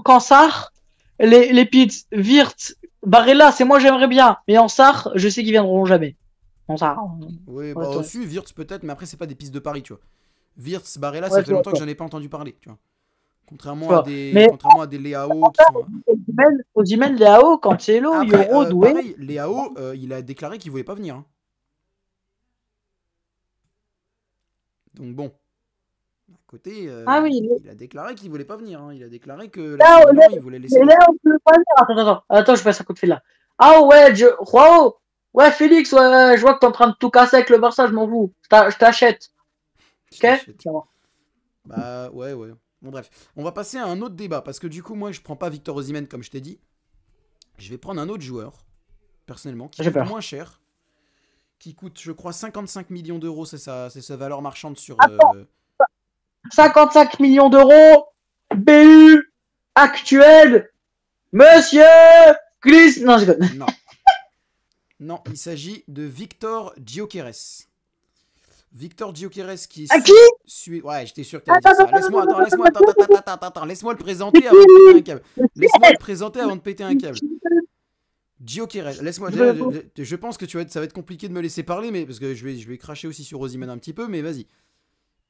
quand Sarr, les Pits, Wirtz, Barella, c'est moi, j'aimerais bien. Mais en Sarr, je sais qu'ils viendront jamais. En Sarr. Oui, Ouais, bah toi. aussi, Wirtz peut-être, mais après, c'est pas des pistes de Paris, tu vois. Wirtz, Barella, ça Ouais, fait longtemps que j'en ai pas entendu parler, tu vois. tu vois. Mais Contrairement à des Leao qui sont. Osimhen, Leao, Cancelo, Après, Yoro, Doué. pareil, Leao, il a déclaré qu'il voulait pas venir. Hein. Donc bon. À côté, Ah oui, il a déclaré qu'il voulait pas venir. Hein. Il a déclaré que l'AC Milan, il voulait laisser. Léao, tu veux pas venir. Attends, je passe un coup de fil là. Ah ouais, Joao. Ouais, Félix, ouais, je vois que t'es en train de tout casser avec le Barça, je m'en fous. Je t'achète. Je Ok? t'achète. Bah ouais. Bon bref, on va passer à un autre débat parce que du coup moi je prends pas Victor Osimhen comme je t'ai dit. Je vais prendre un autre joueur personnellement qui J'ai coûte peur. moins cher, qui coûte je crois 55 millions d'euros, c'est sa valeur marchande sur. 55 millions d'euros, BU actuel, Monsieur Chris. Non, je déconne. Non, non, il s'agit de Victor Gyökeres. Victor Gyökeres qui est À qui? Ouais, j'étais sûr que t'allais dire ça. Laisse-moi le présenter avant de péter un câble. Laisse-moi le présenter avant de péter un câble. Gyökeres, laisse-moi. Je pense que ça va être compliqué de me laisser parler, mais parce que je vais cracher aussi sur Osimhen un petit peu, mais vas-y.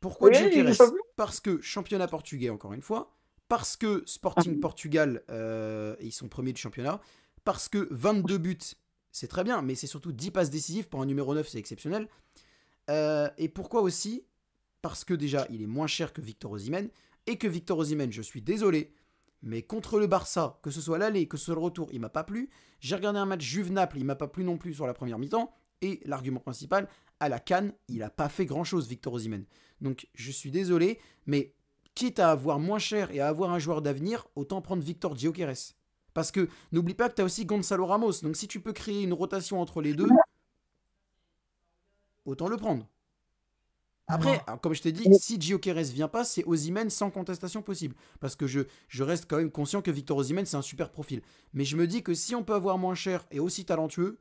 Pourquoi Oui, Gyökeres? Parce que championnat portugais encore une fois, parce que Sporting Portugal, ils sont premiers du championnat, parce que 22 buts, c'est très bien, mais c'est surtout 10 passes décisives pour un numéro 9, c'est exceptionnel. Et pourquoi aussi? Parce que déjà, il est moins cher que Victor Osimhen, et que Victor Osimhen, je suis désolé, mais contre le Barça, que ce soit l'aller, que ce soit le retour, il m'a pas plu. J'ai regardé un match Juve-Naples, il m'a pas plu non plus sur la première mi-temps, et l'argument principal, à la CAN, il a pas fait grand-chose, Victor Osimhen. Donc, je suis désolé, mais quitte à avoir moins cher et à avoir un joueur d'avenir, autant prendre Victor Gyökeres. Parce que n'oublie pas que tu as aussi Gonzalo Ramos. Donc si tu peux créer une rotation entre les deux, autant le prendre. Après, comme je t'ai dit, si Gyökeres vient pas, c'est Osimhen sans contestation possible. Parce que je reste quand même conscient que Victor Osimhen, c'est un super profil. Mais je me dis que si on peut avoir moins cher et aussi talentueux,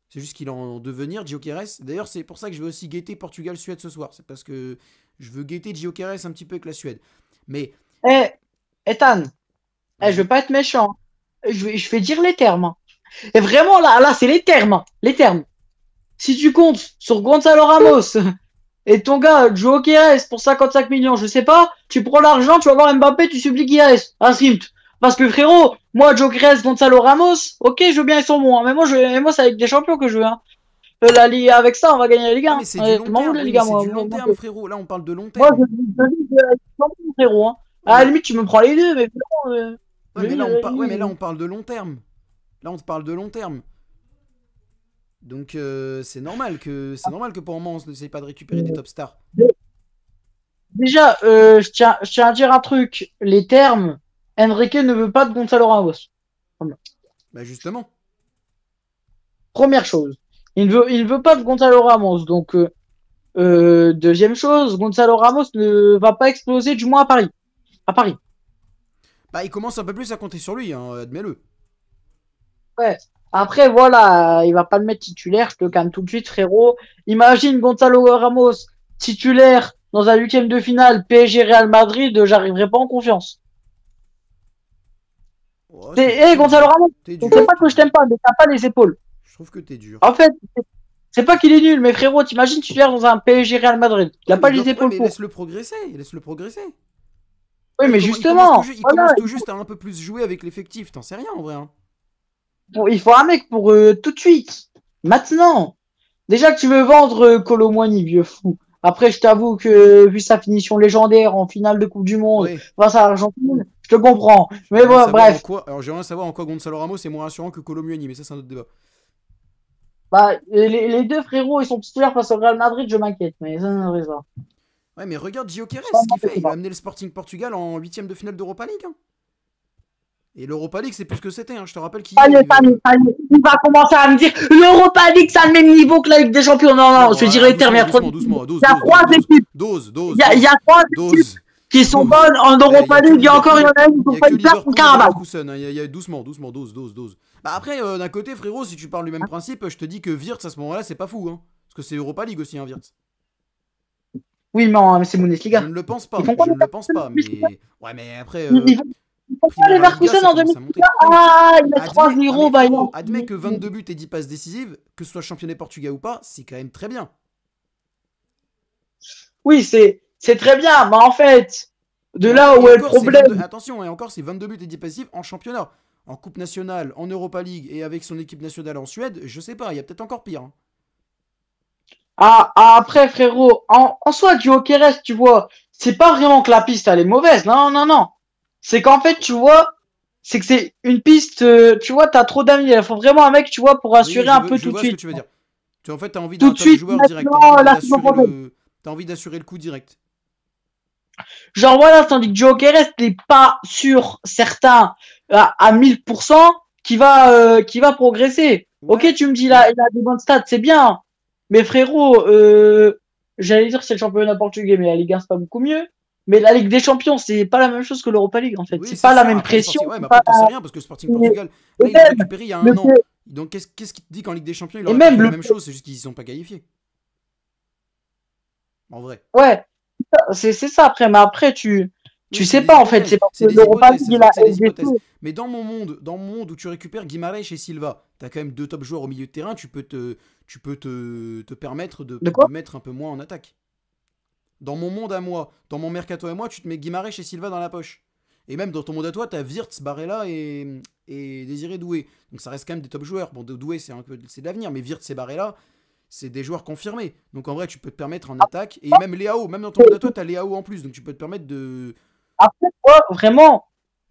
c'est juste qu'il est en devenir, Gyökeres. D'ailleurs, c'est pour ça que je vais aussi guetter Portugal-Suède ce soir. C'est parce que je veux guetter Gyökeres un petit peu avec la Suède. Mais... Ethan, je veux pas être méchant. Je vais dire les termes. Et vraiment, là c'est les termes. Les termes. Si tu comptes sur Gonzalo Ramos et ton gars, Gyökeres, pour 55 millions, je sais pas, tu prends l'argent, tu vas voir Mbappé, tu supplies qu'il reste. Un script. Parce que frérot, moi, Gyökeres, Gonzalo Ramos, ok, je veux bien, ils sont bons. Hein, mais moi, c'est avec des champions que je veux. Hein. La Ligue, avec ça, on va gagner la Ligue 1. Mais c'est du long terme, frérot. Là, on parle de long terme. Moi, je dis frérot. Hein. À la limite, tu me prends les deux, mais frérot. Mais là, on parle de long terme. Là, on te parle de long terme. Donc, c'est normal que pour un moment, on n'essaye pas de récupérer des top stars. Déjà, je tiens à dire un truc. Les termes, Enrique ne veut pas de Gonzalo Ramos. Bah, justement. Première chose. Il ne veut pas de Gonzalo Ramos. Donc, deuxième chose, Gonzalo Ramos ne va pas exploser, du moins à Paris. À Paris. Bah, il commence un peu plus à compter sur lui, hein, admets-le. Ouais. Après, voilà, il va pas le mettre titulaire, je te calme tout de suite, frérot. Imagine Gonzalo Ramos titulaire dans un 8e de finale PSG Real Madrid, j'arriverai pas en confiance. Gonzalo Ramos, c'est pas que je t'aime pas, mais t'as pas les épaules. Je trouve que t'es dur. En fait, c'est pas qu'il est nul, mais frérot, t'imagines titulaire dans un PSG Real Madrid. Il a pas les épaules pour. Laisse-le progresser, Oui, mais justement. Il commence tout juste à un peu plus jouer avec l'effectif, t'en sais rien en vrai. Hein. Bon, il faut un mec pour tout de suite. Maintenant. Déjà que tu veux vendre Kolo Muani, vieux fou. Après, je t'avoue que vu sa finition légendaire en finale de Coupe du Monde, face à l'Argentine, je te comprends. Mais bon, bref. Alors, j'aimerais savoir en quoi Gonzalo Ramos est moins rassurant que Kolo Muani, mais ça, c'est un autre débat. Bah, les deux frérots, ils sont titulaires face au Real Madrid, je m'inquiète, mais ça n'a rien. Ouais, mais regarde Gyökeres, ce qu'il fait. Il a amené le Sporting Portugal en 8e de finale d'Europa League. Hein. Et l'Europa League, c'est plus que c'était. Hein. Je te rappelle qu'il. Il va commencer à me dire l'Europa League, c'est le même niveau que la Ligue des Champions. Non, je vais dire les termes. Doucement, il y a trois équipes. Il y a trois équipes qui sont bonnes en Europa League. Il y a encore une année, ils ne sont pas une place pour Carabao. Il y a doucement, dose. Bah après, d'un côté, frérot, si tu parles du même principe, je te dis que Wirtz, à ce moment-là, c'est pas fou. Hein. Parce que c'est Europa League aussi, hein, Wirtz. Oui, mais c'est Bundesliga. Je ne le pense pas. Mais. Ouais, mais après. Pourquoi les Leverkusen en 2003 il met 3-0 Bayern. Admets que 22 buts et 10 passes décisives, que ce soit championnat portugais ou pas, c'est quand même très bien. Oui, c'est très bien, mais en fait, là où est le problème. Attention, et encore, c'est 22 buts et 10 passes décisives en championnat. En Coupe nationale, en Europa League et avec son équipe nationale en Suède, je sais pas, il y a peut-être encore pire. Hein. Après, frérot, en soi, Gyökeres, tu vois, c'est pas vraiment que la piste, elle est mauvaise. Non. C'est qu'en fait, tu vois, c'est que c'est une piste, tu vois, t'as trop d'amis. Il faut vraiment un mec, tu vois, pour assurer un peu tout de suite. Ce que tu veux dire. En fait, t'as envie d'un joueur direct. T'as envie d'assurer le coup direct. Genre, voilà, tandis que Gyökeres n'est pas sûr, certain, à 1000% qui va progresser. Ouais. Ok, tu me dis, il a des bonnes stats, c'est bien. Mais frérot, j'allais dire c'est le championnat portugais, mais la Ligue 1 c'est pas beaucoup mieux. Mais la Ligue des Champions, c'est pas la même chose que l'Europa League en fait. Oui, c'est pas la même pression. Ouais, mais après, t'en sais rien parce que Sporting Portugal, là, il l'a récupéré il y a un an. Donc qu'est-ce qui te dit qu'en Ligue des Champions, il aurait fait la même chose, c'est juste qu'ils y sont pas qualifiés. En vrai. Ouais, c'est ça après, mais après tu sais pas en fait, c'est parce que l'Europa League il a hypothèses. Mais dans mon monde où tu récupères Guimarães et Silva, t'as quand même deux top joueurs au milieu de terrain, tu peux te permettre de mettre un peu moins en attaque. Dans mon monde à moi, dans mon mercato à moi, tu te mets Guimarães et Silva dans la poche. Et même dans ton monde à toi, t'as Wirtz, Barella et Désiré Doué. Donc ça reste quand même des top joueurs. Bon, Doué, c'est de l'avenir, mais Wirtz et Barella, c'est des joueurs confirmés. Donc en vrai, tu peux te permettre en attaque. Et même Léao, même dans ton monde à toi, t'as Léao en plus. Donc tu peux te permettre de... Après, toi, vraiment,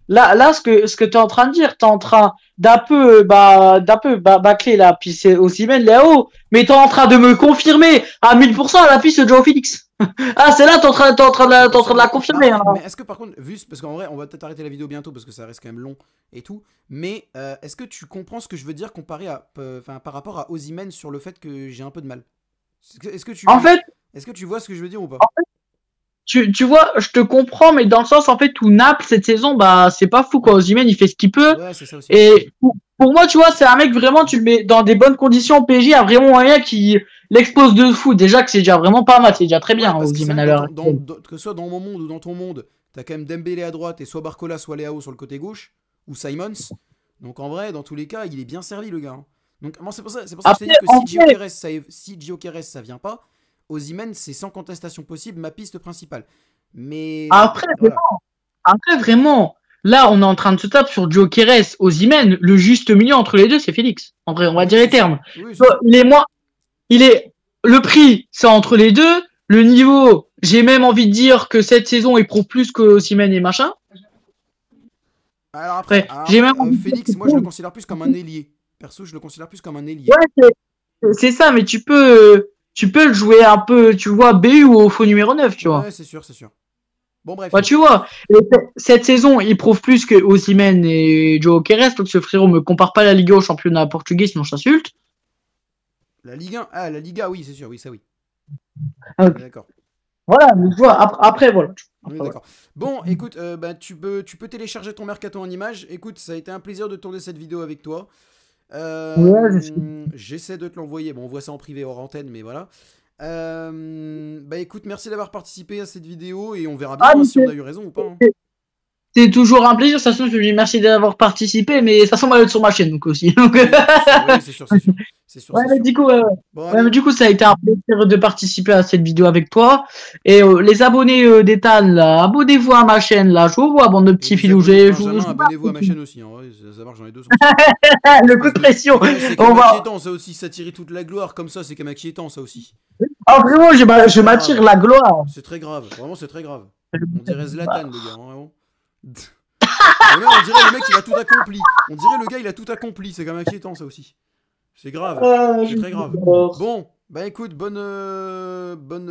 là ce que t'es en train de dire, t'es en train d'un peu bâcler la piste Osimhen, Léao, mais t'es en train de me confirmer à 1000% la piste de Joao Félix. Ah, c'est là, t'es en train de la confirmer. Ah Hein. ouais, mais est-ce que par contre, vu, parce qu'en vrai, on va peut-être arrêter la vidéo bientôt parce que ça reste quand même long et tout, mais est-ce que tu comprends ce que je veux dire comparé à, enfin, par rapport à Osimhen sur le fait que j'ai un peu de mal? Est-ce que tu, En fait, est-ce que tu vois ce que je veux dire ou pas? tu vois, je te comprends, mais dans le sens, en fait, où Naples, cette saison, bah, c'est pas fou, quoi. Osimhen, il fait ce qu'il peut. Ouais, c'est ça aussi. Et pour moi, tu vois, c'est un mec vraiment, tu le mets dans des bonnes conditions. PSG a vraiment moyen qui l'expose de fou. Déjà que c'est déjà vraiment pas mal, c'est déjà très Ouais, bien, parce que c'est Osimhen vrai à que l'heure actuelle. que ce soit dans mon monde ou dans ton monde, t'as quand même Dembélé à droite et soit Barcola, soit Leao sur le côté gauche, ou Simons. Donc en vrai, dans tous les cas, il est bien servi le gars, hein. Donc moi, c'est pour ça que je t'ai Après, dit que en fait, si Gyökeres ça vient pas, Osimhen c'est sans contestation possible ma piste principale. Mais après, voilà. après, vraiment, là, on est en train de se taper sur Gyökeres, Osimhen. Le juste milieu entre les deux, c'est Félix. En vrai, on va Oui, dire les c'est sûr. termes. Oui, c'est sûr. Il est moins, il est, le prix, c'est entre les deux. Le niveau, j'ai même envie de dire que cette saison, il prouve plus que Osimhen et machin. Alors après, Après, j'ai même envie de dire que Félix, moi je le considère plus comme un ailier. Perso, je le considère plus comme un ailier. ouais, c'est ça, mais tu peux le jouer un peu, tu vois, BU ou au faux numéro 9, tu vois. Ouais, c'est sûr, c'est sûr. Bon, bref. Bah, tu vois, et cette saison, il prouve plus que Osimhen et Joe Keres, donc ce frérot me compare pas la Liga au championnat portugais, sinon je t'insulte. La Ligue 1, ah, la Liga, oui, c'est sûr, oui, ça oui. On est Donc, d'accord. voilà, mais tu vois, après, voilà. On est Après, voilà. d'accord. Bon, écoute, bah, tu peux télécharger ton mercato en image. Écoute, ça a été un plaisir de tourner cette vidéo avec toi. Ouais, je sais. J'essaie de te l'envoyer. Bon, on voit ça en privé hors antenne, mais voilà. Bah écoute, merci d'avoir participé à cette vidéo et on verra bien Ah, hein, mais si on a eu raison ou pas, hein. c'est toujours un plaisir, de toute façon, je lui dis merci d'avoir participé, mais de toute façon, moi, être sur ma chaîne, donc aussi. Donc, Oui, c'est sûr, c'est sûr. C'est sûr, ouais, c'est mais sûr. du coup, Bon, ouais, mais allez. du coup, ça a été un plaisir de participer à cette vidéo avec toi. Et les abonnés d'Ethan, là, abonnez-vous à ma chaîne, là. Je vous vois, bande de Et petits les abonnés de filougés. Benjamin, abonnez-vous à ma chaîne aussi, hein. Ouais, ça marche, j'en ai deux aussi. Le coup Espèce de de. pression. C'est quand On même va. inquiétant, ça aussi. S'attirer toute la gloire comme ça, c'est quand même inquiétant, ça aussi. Ah, C'est vraiment, je très m'attire grave. la gloire. C'est très grave. Vraiment, c'est très grave. On dirait Zlatan, le gars, hein, vraiment. On dirait le mec, il a tout accompli. On dirait le gars, il a tout accompli. C'est quand même inquiétant, ça aussi. C'est grave. C'est très grave. J'adore. Bon, bah écoute,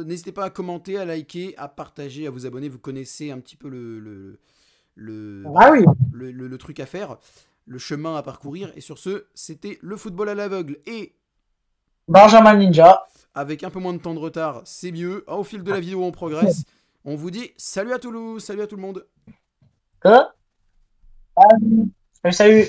n'hésitez pas à commenter, à liker, à partager, à vous abonner. Vous connaissez un petit peu Ah bref, oui. le truc à faire, le chemin à parcourir. Et sur ce, c'était le football à l'aveugle. Et Benjamin Ninja. avec un peu moins de temps de retard, c'est mieux. Au fil de la vidéo, on progresse. On vous dit salut à Toulouse, salut à tout le monde. Hein? Salut. Salut.